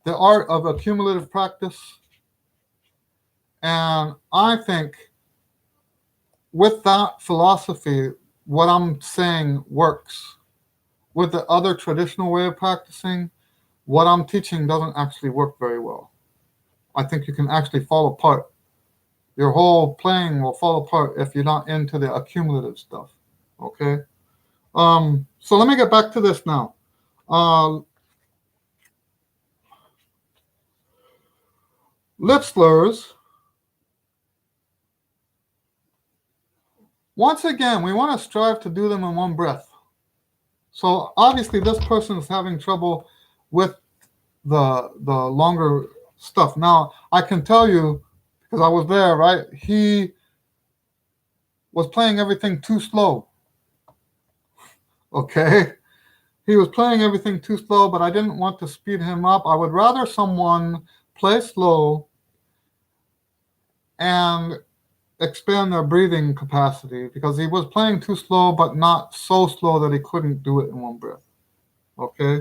[SPEAKER 1] art of accumulative practice. And I think with that philosophy, what I'm saying works. With the other traditional way of practicing, what I'm teaching doesn't actually work very well. I think you can actually fall apart. Your whole playing will fall apart if you're not into the accumulative stuff. Okay? So let me get back to this now. Lip slurs. Once again, we want to strive to do them in one breath. So obviously this person is having trouble with the longer stuff. Now, I can tell you, because I was there, right? He was playing everything too slow. Okay? He was playing everything too slow, but I didn't want to speed him up. I would rather someone play slow and expand their breathing capacity, because he was playing too slow, but not so slow that he couldn't do it in one breath. Okay?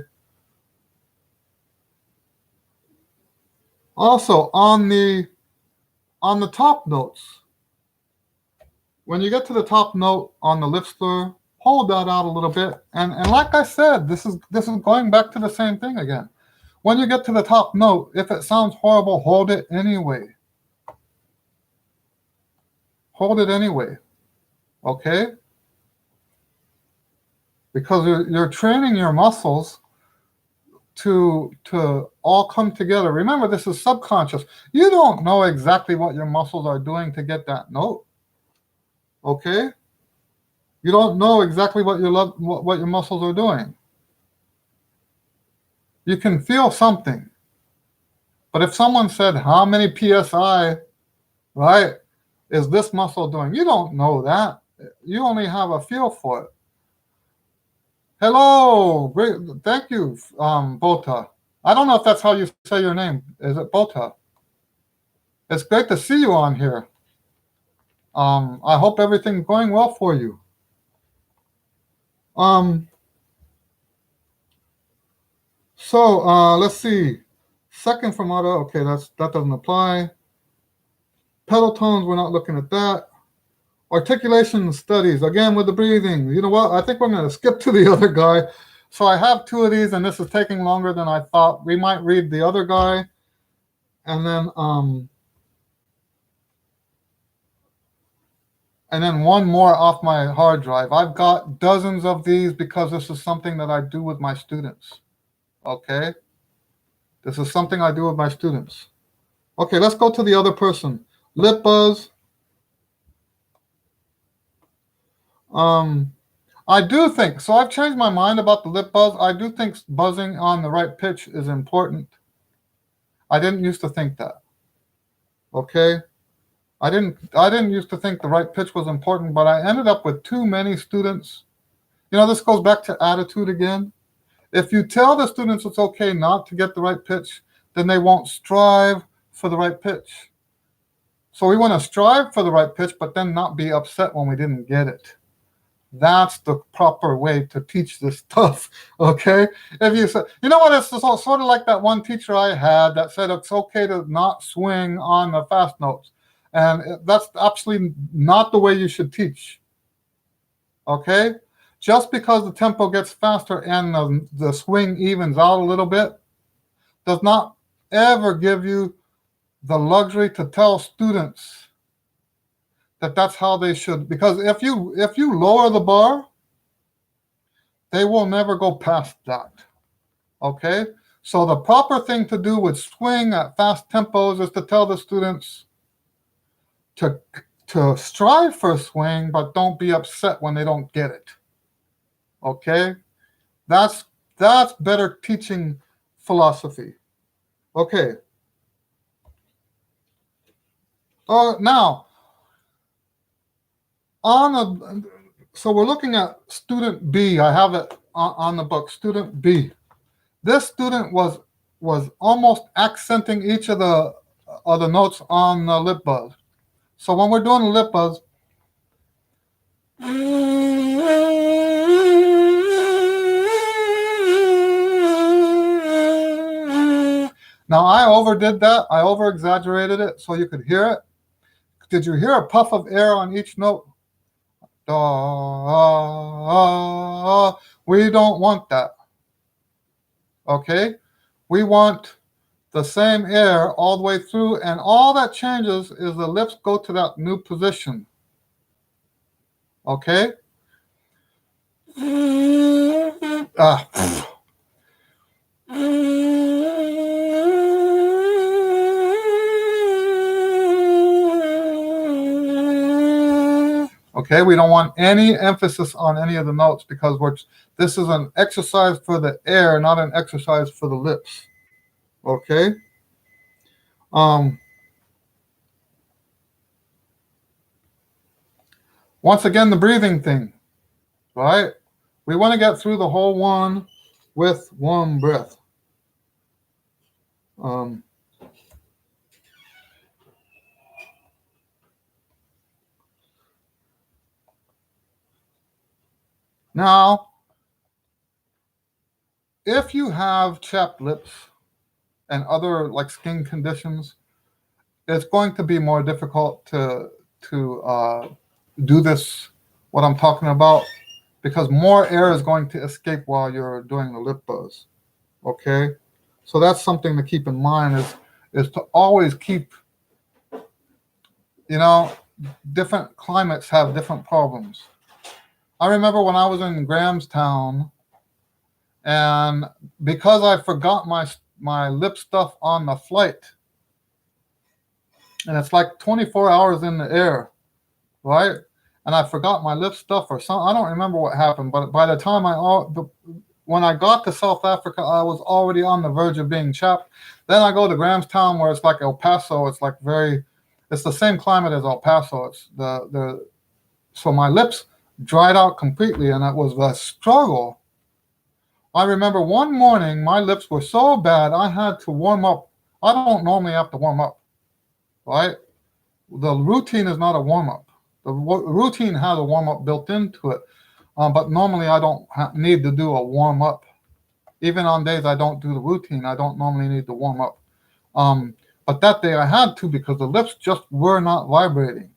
[SPEAKER 1] Also, on the top notes, when you get to the top note on the lip slur, hold that out a little bit. And like I said, this is going back to the same thing again. When you get to the top note, if it sounds horrible, hold it anyway. Hold it anyway. Okay? Because you're training your muscles to all come together. Remember, this is subconscious. You don't know exactly what your muscles are doing to get that note. Okay? You don't know exactly what your muscles are doing. You can feel something. But if someone said, how many PSI, right, is this muscle doing? You don't know that. You only have a feel for it. Hello, great, thank you, Bota. I don't know if that's how you say your name. Is it Bota? It's great to see you on here. I hope everything's going well for you. Um, let's see. Second from auto. Okay, that doesn't apply. Pedal tones, we're not looking at that. Articulation studies, again with the breathing. You know what? I think we're going to skip to the other guy. So I have two of these, and this is taking longer than I thought. We might read the other guy, and then one more off my hard drive. I've got dozens of these because this is something that I do with my students. Okay? This is something I do with my students. Okay, let's go to the other person. Lip buzz. I do think, so I've changed my mind about the lip buzz. I do think buzzing on the right pitch is important. I didn't used to think that. Okay? I didn't used to think the right pitch was important, but I ended up with too many students. You know, this goes back to attitude again. If you tell the students it's okay not to get the right pitch, then they won't strive for the right pitch. So we want to strive for the right pitch, but then not be upset when we didn't get it. That's the proper way to teach this stuff, okay? If you say, you know what, it's sort of like that one teacher I had that said it's okay to not swing on the fast notes. And that's absolutely not the way you should teach, okay? Just because the tempo gets faster and the swing evens out a little bit does not ever give you the luxury to tell students that that's how they should. Because if you lower the bar, they will never go past that, okay? So the proper thing to do with swing at fast tempos is to tell the students to strive for a swing, but don't be upset when they don't get it, okay? That's better teaching philosophy. Okay. Now, so we're looking at student B. I have it on the book, student B. This student was almost accenting each of the notes on the lip buzz. So when we're doing the lip buzz, now I overdid that. I over-exaggerated it so you could hear it. Did you hear a puff of air on each note? We don't want that. Okay? We want the same air all the way through, and all that changes is the lips go to that new position. Okay? Okay, we don't want any emphasis on any of the notes because this is an exercise for the air, not an exercise for the lips. Okay? Once again, the breathing thing, right? We want to get through the whole one with one breath. Now, if you have chapped lips and other like skin conditions, it's going to be more difficult to do this, what I'm talking about, because more air is going to escape while you're doing the lip buzz. Okay? So that's something to keep in mind is to always keep, different climates have different problems. I remember when I was in Grahamstown, and because I forgot my lip stuff on the flight, and it's like 24 hours in the air, right? and I forgot my lip stuff or something. I don't remember what happened, but by the time when I got to South Africa, I was already on the verge of being chapped. Then I go to Grahamstown, where it's like El Paso. It's like it's the same climate as El Paso. It's so my lips dried out completely, and it was a struggle. I remember one morning my lips were so bad I had to warm up. I don't normally have to warm up, right? The routine is not a warm up. The routine has a warm up built into it, but normally I don't need to do a warm up. Even on days I don't do the routine, I don't normally need to warm up. But that day I had to, because the lips just were not vibrating.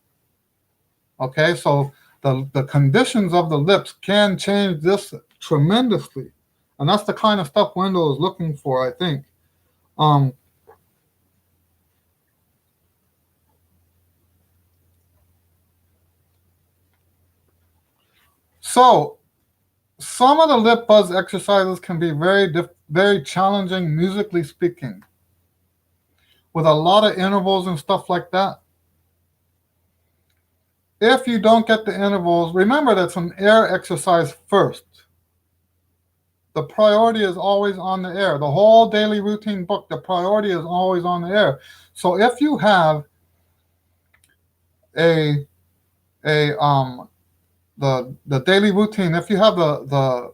[SPEAKER 1] Okay, so the conditions of the lips can change this tremendously. And that's the kind of stuff Wendell is looking for, I think. So some of the lip buzz exercises can be very challenging, musically speaking, with a lot of intervals and stuff like that. If you don't get the intervals, remember that's an air exercise first. The priority is always on the air. The whole daily routine book, the priority is always on the air. So if you have the daily routine, if you have the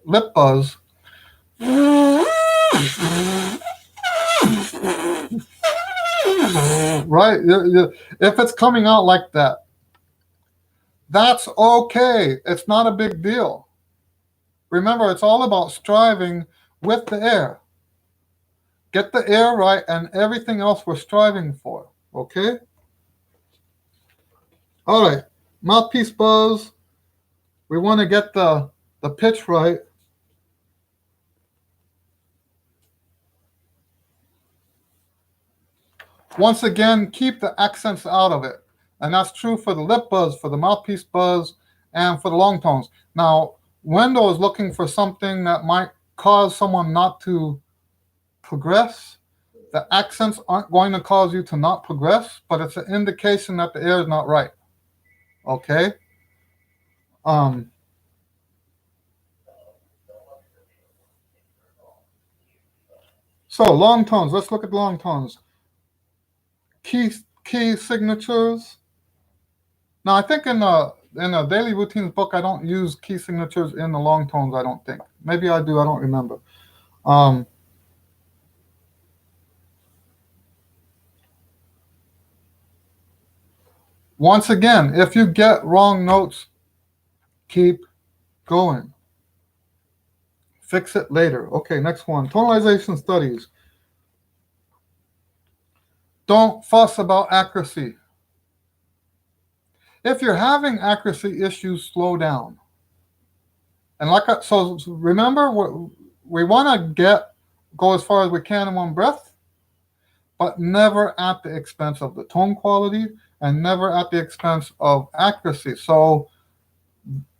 [SPEAKER 1] lip buzz, right? If it's coming out like that, that's okay. It's not a big deal. Remember, it's all about striving with the air. Get the air right, and everything else we're striving for. Okay? All right. Mouthpiece buzz. We want to get the pitch right. Once again, keep the accents out of it. And that's true for the lip buzz, for the mouthpiece buzz, and for the long tones. Now, Wendell is looking for something that might cause someone not to progress. The accents aren't going to cause you to not progress, but it's an indication that the air is not right. Okay? So long tones. Let's look at long tones. Key signatures. Now, I think in the daily routines book, I don't use key signatures in the long tones. I don't think. Maybe I do. I don't remember. Once again, if you get wrong notes, keep going. Fix it later. Okay, next one. Tonalization studies. Don't fuss about accuracy. If you're having accuracy issues, slow down. And so remember, we want to go as far as we can in one breath, but never at the expense of the tone quality and never at the expense of accuracy. So,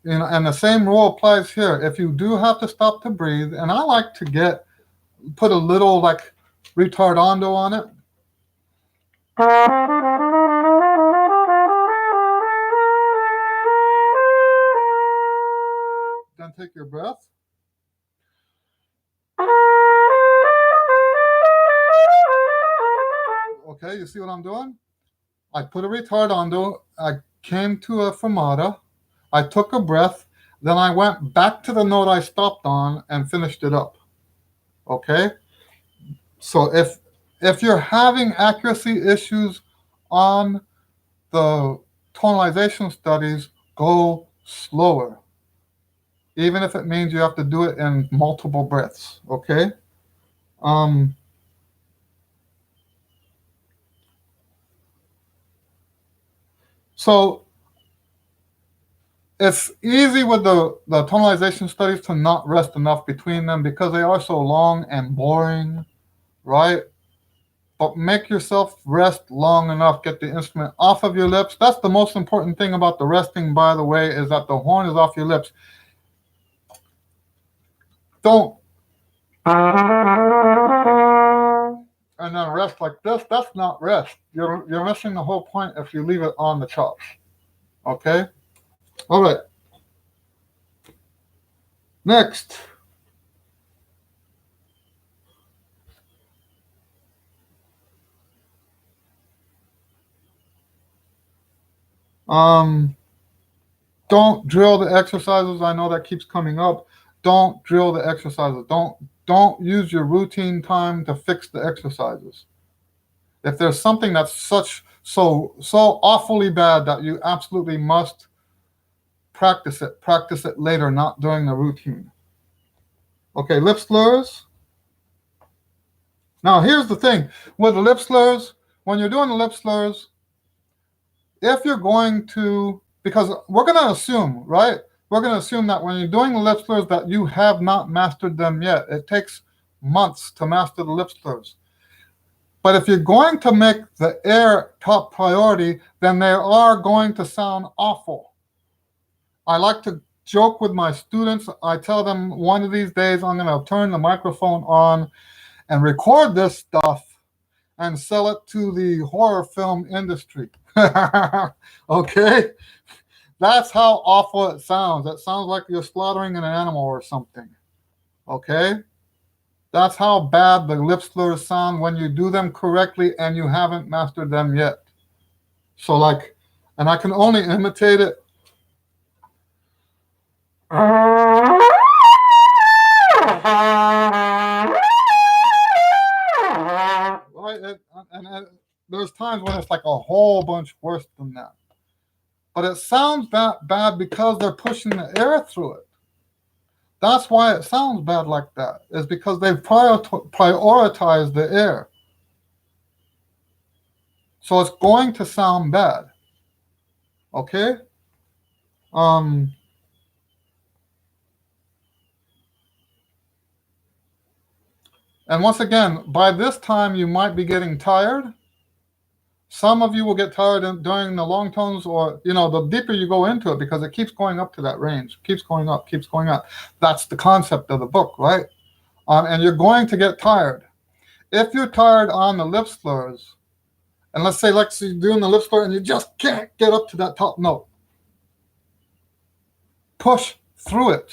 [SPEAKER 1] and the same rule applies here. If you do have to stop to breathe, and I like to put a little like retardando on it. Then take your breath. Okay, you see what I'm doing? I put a retardando, I came to a fermata, I took a breath, then I went back to the note I stopped on and finished it up. Okay? So if you're having accuracy issues on the tonalization studies, go slower. Even if it means you have to do it in multiple breaths. Okay? So it's easy with the tonalization studies to not rest enough between them because they are so long and boring, right? But make yourself rest long enough, get the instrument off of your lips. That's the most important thing about the resting, by the way, is that the horn is off your lips. Don't and then rest like this. That's not rest. You're missing the whole point if you leave it on the chops. Okay? All right. Next. Um, don't drill the exercises. I know that keeps coming up. Don't drill the exercises. Don't use your routine time to fix the exercises. If there's something that's so awfully bad that you absolutely must practice it later, not during the routine. Okay, lip slurs. Now here's the thing with the lip slurs, when you're doing the lip slurs, if you're going to, because we're going to assume, right? We're going to assume that when you're doing the lip slurs that you have not mastered them yet. It takes months to master the lip slurs. But if you're going to make the air top priority, then they are going to sound awful. I like to joke with my students. I tell them one of these days I'm going to turn the microphone on and record this stuff and sell it to the horror film industry. Okay? That's how awful it sounds. It sounds like you're slaughtering an animal or something. Okay? That's how bad the lip slurs sound when you do them correctly and you haven't mastered them yet. So, like, and I can only imitate it. Right? And there's times when it's like a whole bunch worse than that. But it sounds that bad because they're pushing the air through it. That's why it sounds bad like that, is because they've prioritized the air. So it's going to sound bad. Okay? And once again, by this time you might be getting tired. Some of you will get tired during the long tones, or the deeper you go into it, because it keeps going up to that range, keeps going up. That's the concept of the book, right? And you're going to get tired. If you're tired on the lip slurs, and let's say you're doing the lip slur and you just can't get up to that top note, push through it.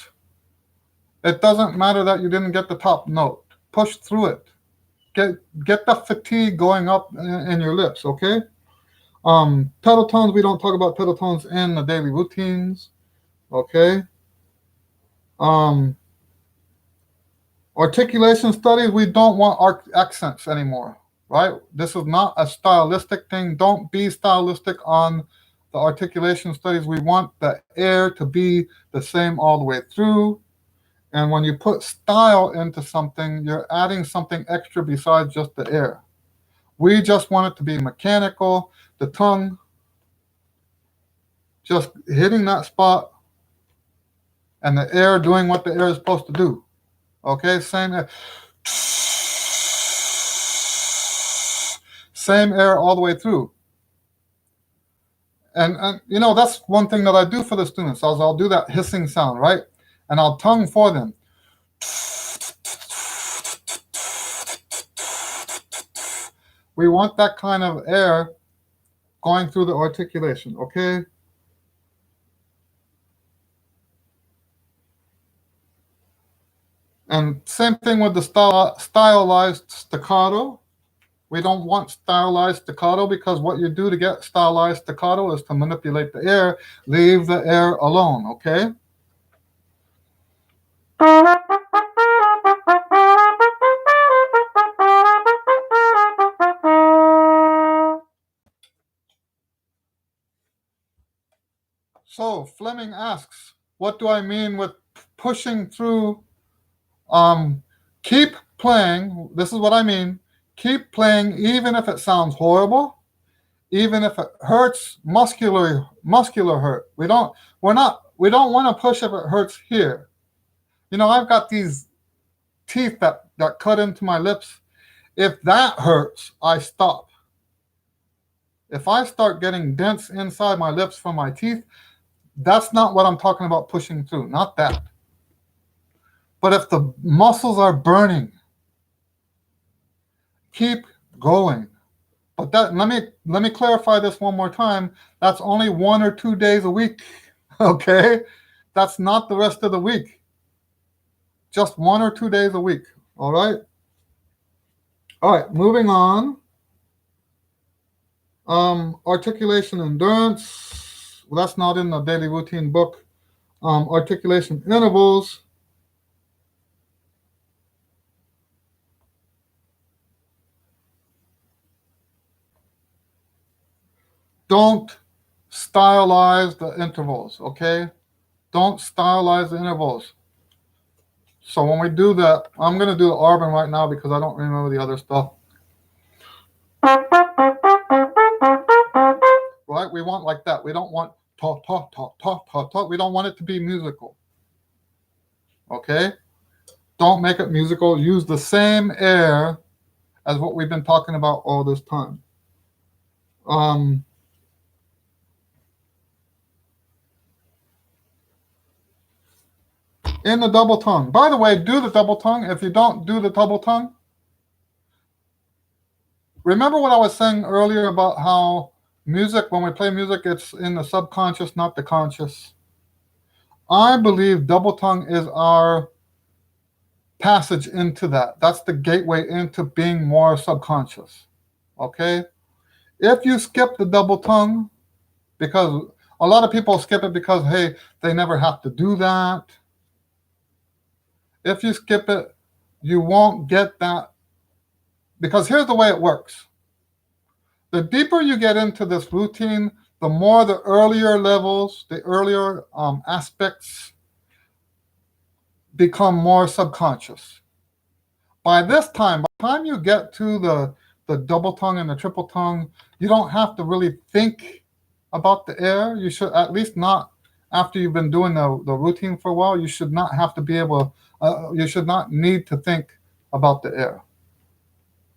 [SPEAKER 1] It doesn't matter that you didn't get the top note. Push through it. Get the fatigue going up in your lips, okay? Pedal tones, we don't talk about pedal tones in the daily routines, okay? Articulation studies, we don't want accents anymore, right? This is not a stylistic thing. Don't be stylistic on the articulation studies. We want the air to be the same all the way through. And when you put style into something, you're adding something extra besides just the air. We just want it to be mechanical, the tongue just hitting that spot, and the air doing what the air is supposed to do. Okay, same air all the way through. And that's one thing that I do for the students. I'll do that hissing sound, right? And I'll tongue for them. We want that kind of air going through the articulation, okay? And same thing with the stylized staccato. We don't want stylized staccato, because what you do to get stylized staccato is to manipulate the air. Leave the air alone, okay? So Fleming asks, what do I mean with pushing through? Keep playing. This is what I mean. Keep playing even if it sounds horrible, even if it hurts muscular hurt. We don't want to push if it hurts here. I've got these teeth that cut into my lips. If that hurts, I stop. If I start getting dents inside my lips from my teeth, that's not what I'm talking about pushing through, not that. But if the muscles are burning, keep going. But that let me clarify this one more time. That's only 1 or 2 days a week. Okay? That's not the rest of the week. Just 1 or 2 days a week. All right? All right, moving on. Articulation endurance. Well, that's not in the daily routine book. Articulation intervals. Don't stylize the intervals, okay? Don't stylize the intervals. So when we do that, I'm going to do the Arbin right now because I don't remember the other stuff. Right? We want like that. We don't want talk, talk, talk, talk, talk, talk. We don't want it to be musical. Okay? Don't make it musical. Use the same air as what we've been talking about all this time. In the double tongue. By the way, do the double tongue. If you don't do the double tongue, remember what I was saying earlier about how music, when we play music, it's in the subconscious, not the conscious. I believe double tongue is our passage into that. That's the gateway into being more subconscious. Okay? If you skip the double tongue, because a lot of people skip it because, hey, they never have to do that. If you skip it, you won't get that. Because here's the way it works. The deeper you get into this routine, the more the earlier levels, the earlier aspects become more subconscious. By this time, by the time you get to the double tongue and the triple tongue, you don't have to really think about the air. You should, at least not after you've been doing the routine for a while, you should not have to be able, you should not need to think about the air.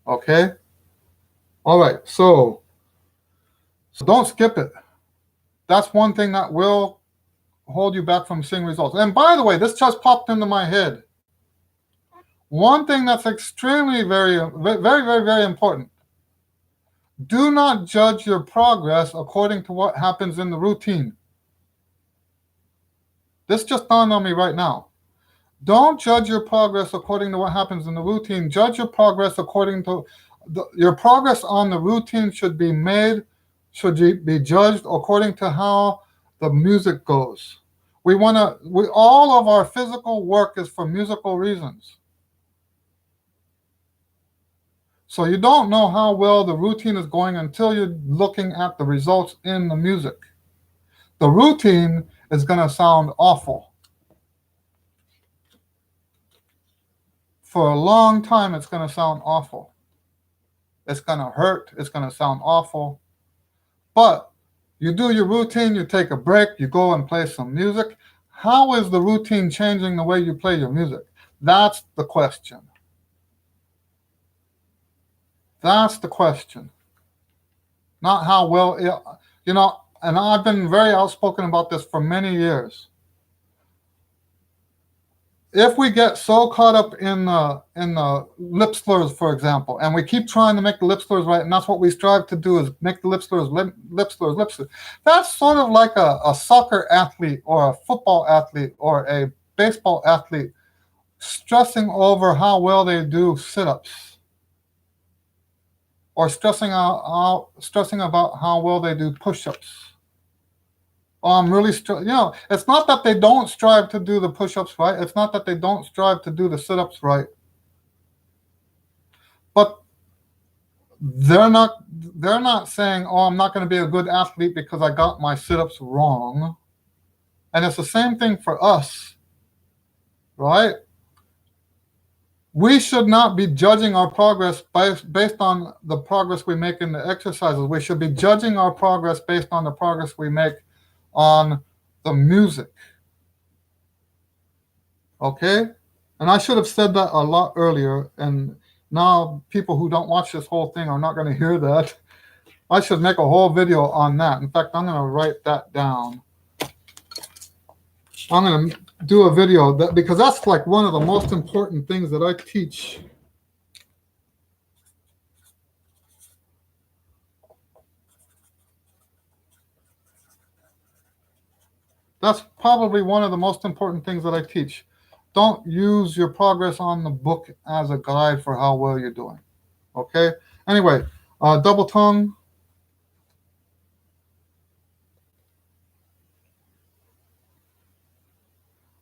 [SPEAKER 1] Okay? All right, so don't skip it. That's one thing that will hold you back from seeing results. And by the way, this just popped into my head. One thing that's extremely very, very, very, very important. Do not judge your progress according to what happens in the routine. This just dawned on me right now. Don't judge your progress according to what happens in the routine. Judge your progress according to your progress on the routine should be judged according to how the music goes. All of our physical work is for musical reasons. So you don't know how well the routine is going until you're looking at the results in the music. The routine is going to sound awful. For a long time, it's going to sound awful. It's going to hurt. It's going to sound awful. But you do your routine, you take a break, you go and play some music. How is the routine changing the way you play your music? That's the question. That's the question. Not how well, and I've been very outspoken about this for many years. If we get so caught up in the lip slurs, for example, and we keep trying to make the lip slurs right, and that's what we strive to do is make the lip slurs. That's sort of like a soccer athlete or a football athlete or a baseball athlete stressing over how well they do sit-ups, or stressing about how well they do push-ups. It's not that they don't strive to do the push-ups right. It's not that they don't strive to do the sit-ups right. But they're not saying, I'm not going to be a good athlete because I got my sit-ups wrong. And it's the same thing for us, right? We should not be judging our progress based on the progress we make in the exercises. We should be judging our progress based on the progress we make on the music. Okay? And I should have said that a lot earlier, and now people who don't watch this whole thing are not going to hear that. I should make a whole video on that. In fact, I'm going to write that down. I'm going to do a video because that's like one of the most important things that I teach. That's probably one of the most important things that I teach. Don't use your progress on the book as a guide for how well you're doing. Okay? Anyway, double tongue,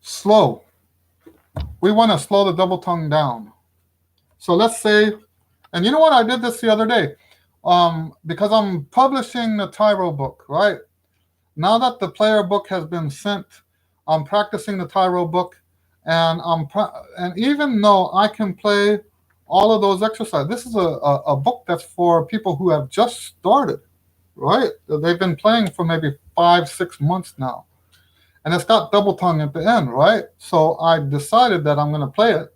[SPEAKER 1] slow. We want to slow the double tongue down. So let's say, and you know what? I did this the other day. Because I'm publishing the Tyro book, right? Now that the player book has been sent, I'm practicing the Tyro book, and and even though I can play all of those exercises, this is a book that's for people who have just started, right? They've been playing for maybe 5, 6 months now, and it's got double tongue at the end, right? So I decided that I'm going to play it.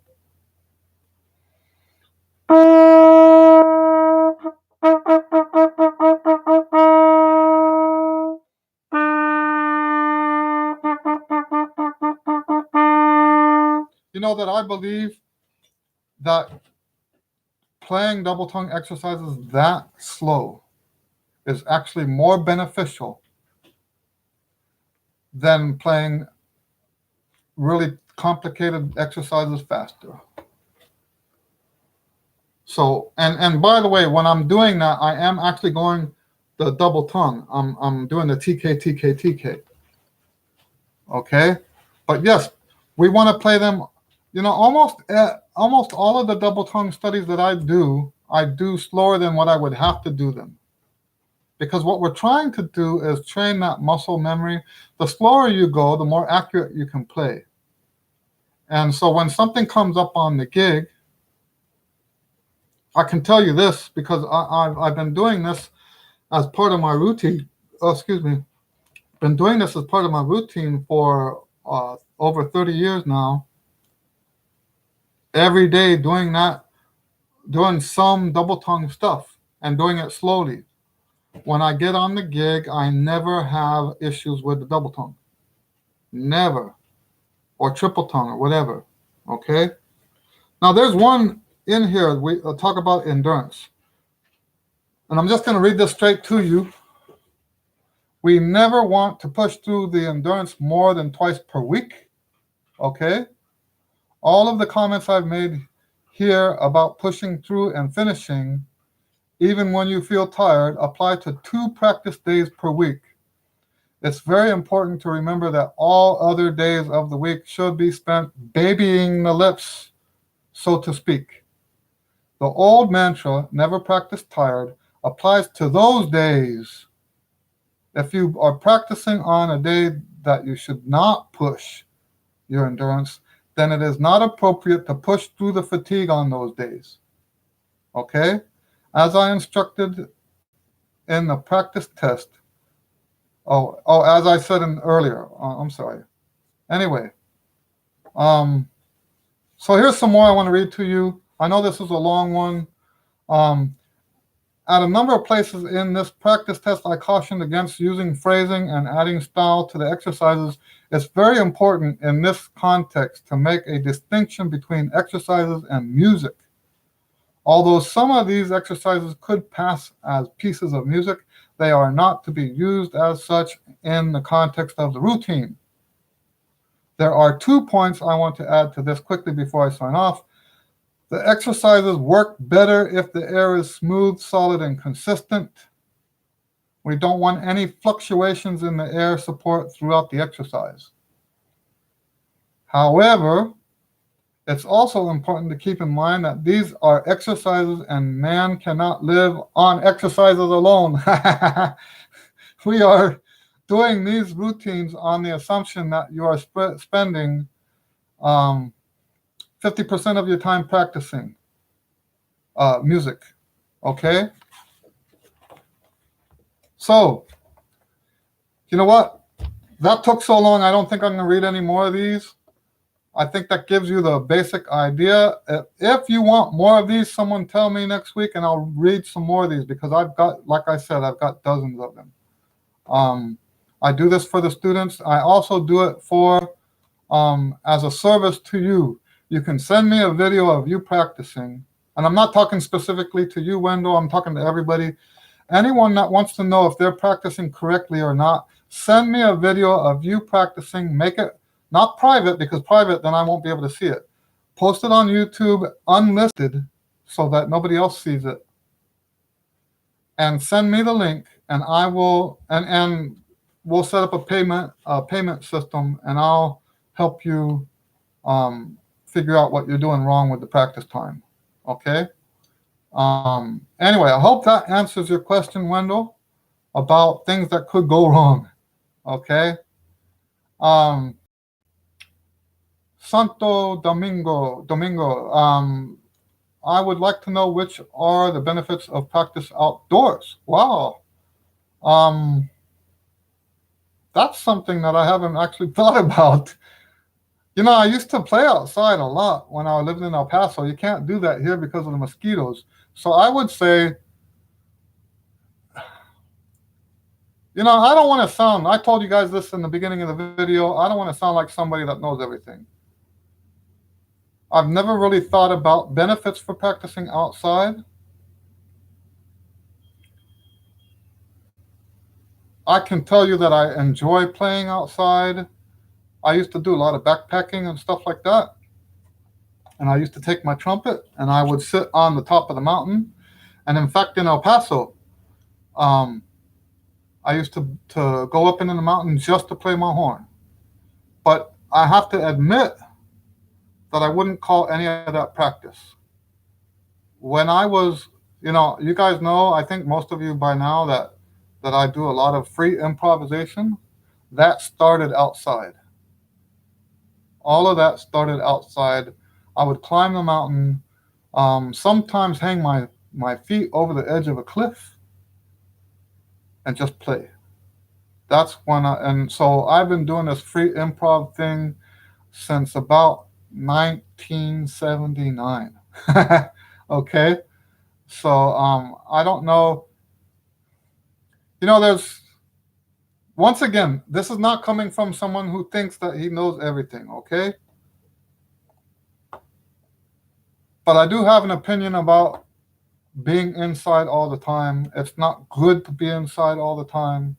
[SPEAKER 1] You know that I believe that playing double tongue exercises that slow is actually more beneficial than playing really complicated exercises faster. So, and by the way, when I'm doing that, I am actually going the double tongue. I'm doing the TK. Okay, but yes, we want to play them. You know, almost all of the double tongue studies that I do slower than what I would have to do them. Because what we're trying to do is train that muscle memory. The slower you go, the more accurate you can play. And so when something comes up on the gig, I can tell you this because I've been doing this as part of my routine. Oh, excuse me. Been doing this as part of my routine for over 30 years now. Every day doing that, doing some double tongue stuff and doing it slowly. When I get on the gig, I never have issues with the double tongue. Never. Or triple tongue or whatever. Okay? Now there's one in here, we talk about endurance. And I'm just going to read this straight to you. We never want to push through the endurance more than twice per week. Okay? All of the comments I've made here about pushing through and finishing, even when you feel tired, apply to 2 practice days per week. It's very important to remember that all other days of the week should be spent babying the lips, so to speak. The old mantra, never practice tired, applies to those days. If you are practicing on a day that you should not push your endurance, then it is not appropriate to push through the fatigue on those days. Okay? As I instructed in the practice test, as I said earlier, I'm sorry. Anyway, so here's some more I want to read to you. I know this is a long one. At a number of places in this practice test, I cautioned against using phrasing and adding style to the exercises. It's very important in this context to make a distinction between exercises and music. Although some of these exercises could pass as pieces of music, they are not to be used as such in the context of the routine. There are 2 points I want to add to this quickly before I sign off. The exercises work better if the air is smooth, solid, and consistent. We don't want any fluctuations in the air support throughout the exercise. However, it's also important to keep in mind that these are exercises and man cannot live on exercises alone. We are doing these routines on the assumption that you are spending 50% of your time practicing music. Okay? So, you know what? That took so long, I don't think I'm going to read any more of these. I think that gives you the basic idea. If you want more of these, someone tell me next week and I'll read some more of these because I've got, like I said, I've got dozens of them. I do this for the students. I also do it for as a service to you. You can send me a video of you practicing. And I'm not talking specifically to you, Wendell. I'm talking to everybody. Anyone that wants to know if they're practicing correctly or not, Send me a video of you practicing. Make it not private, because private, then I won't be able to see it. Post it on YouTube unlisted so that nobody else sees it. And send me the link, and I will, and we'll set up a payment system, and I'll help you figure out what you're doing wrong with the practice time. Okay? Anyway, I hope that answers your question, Wendell, about things that could go wrong. Okay? Santo Domingo, I would like to know which are the benefits of practice outdoors. Wow. That's something that I haven't actually thought about. You know, I used to play outside a lot when I lived in El Paso. You can't do that here because of the mosquitoes. So I would say, you know, I don't want to sound, I told you guys this in the beginning of the video, I don't want to sound like somebody that knows everything. I've never really thought about benefits for practicing outside. I can tell you that I enjoy playing outside. I used to do a lot of backpacking and stuff like that. And I used to take my trumpet and I would sit on the top of the mountain. And in fact, in El Paso, I used to go up into the mountain just to play my horn. But I have to admit that I wouldn't call any of that practice. When I was, you know, you guys know, I think most of you by now, that I do a lot of free improvisation. That started outside. All of that started outside. I would climb the mountain, sometimes hang my feet over the edge of a cliff and just play. That's when and so I've been doing this free improv thing since about 1979. Okay. So I don't know. You know, there's, once again, this is not coming from someone who thinks that he knows everything, okay? But I do have an opinion about being inside all the time. It's not good to be inside all the time,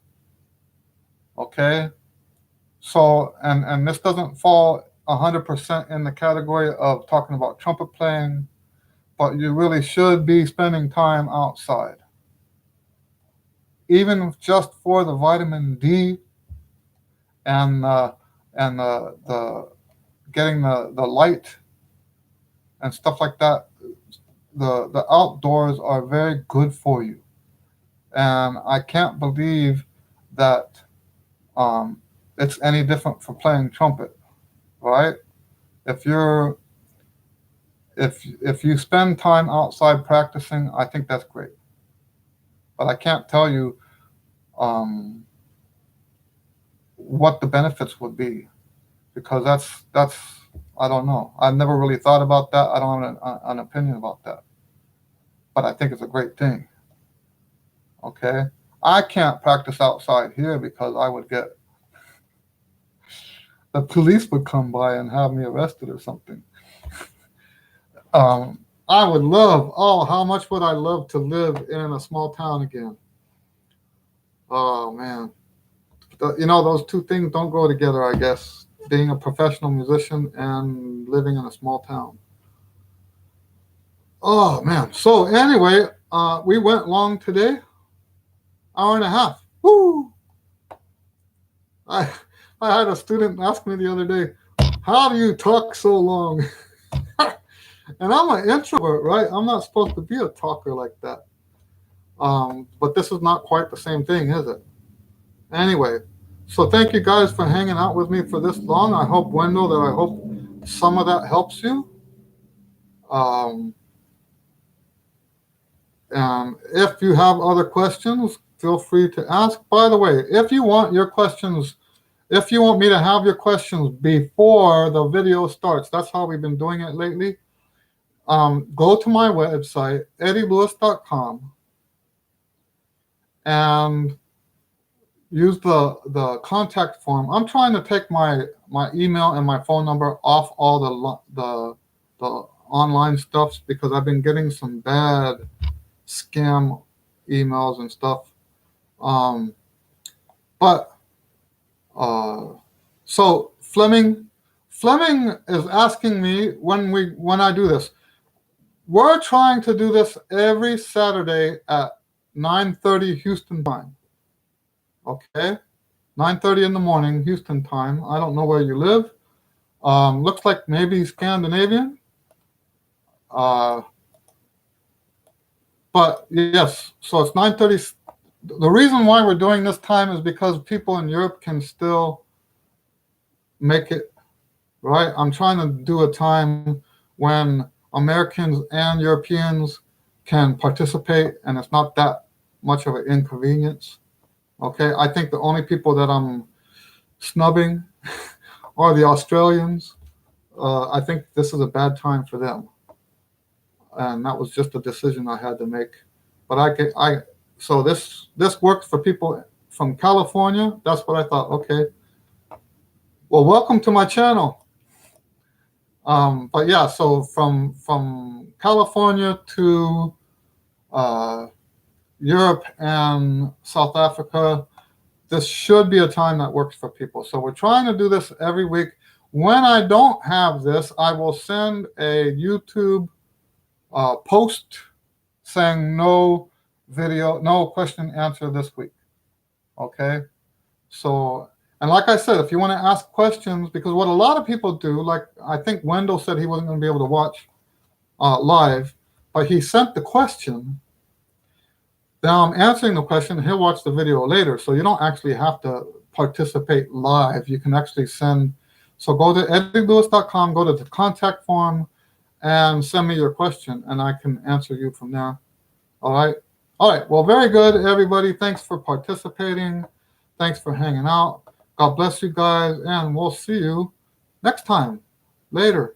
[SPEAKER 1] okay? So, and this doesn't fall 100% in the category of talking about trumpet playing, but you really should be spending time outside. Even just for the vitamin D and the getting the light and stuff like that, the outdoors are very good for you. And I can't believe that it's any different for playing trumpet, right? If you spend time outside practicing, I think that's great. But I can't tell you what the benefits would be, because that's I don't know. I've never really thought about that. I don't have an opinion about that. But I think it's a great thing. Okay? I can't practice outside here because I would get, the police would come by and have me arrested or something. I would love, oh, how much would I love to live in a small town again? Oh, man. You know, those two things don't go together, I guess. Being a professional musician and living in a small town. Oh, man. So anyway, we went long today. Hour and a half. Woo! I had a student ask me the other day, how do you talk so long? And I'm an introvert, right? I'm not supposed to be a talker like that. But this is not quite the same thing, is it? Anyway, so thank you guys for hanging out with me for this long. I hope, Wendell, that I hope some of that helps you. And if you have other questions, feel free to ask. By the way, if you want your questions, if you want me to have your questions before the video starts, that's how we've been doing it lately. Go to my website, eddielewis.com, and use the contact form. I'm trying to take my email and my phone number off all the online stuff, because I've been getting some bad scam emails and stuff. But So Fleming is asking me when I do this. We're trying to do this every Saturday at 9:30 Houston time. Okay, 9:30 in the morning Houston time. I don't know where you live. Looks like maybe Scandinavian. Uh, but yes, so it's 9:30. The reason why we're doing this time is because people in Europe can still make it, right? I'm trying to do a time when Americans and Europeans can participate, and it's not that much of an inconvenience. Okay, I think the only people that I'm snubbing are the Australians. I think this is a bad time for them, and that was just a decision I had to make. But so this works for people from California. That's what I thought. Okay, well, welcome to my channel. But yeah, so from California to Europe and South Africa, this should be a time that works for people. So we're trying to do this every week. When I don't have this, I will send a YouTube post saying no video, no question and answer this week. Okay. So, and like I said, if you want to ask questions, because what a lot of people do, like I think Wendell said he wasn't going to be able to watch live, but he sent the question. Now I'm answering the question. He'll watch the video later, so you don't actually have to participate live. You can actually send. So go to eddylewis.com, go to the contact form, and send me your question, and I can answer you from there. All right. All right. Well, very good, everybody. Thanks for participating. Thanks for hanging out. God bless you guys, and we'll see you next time. Later.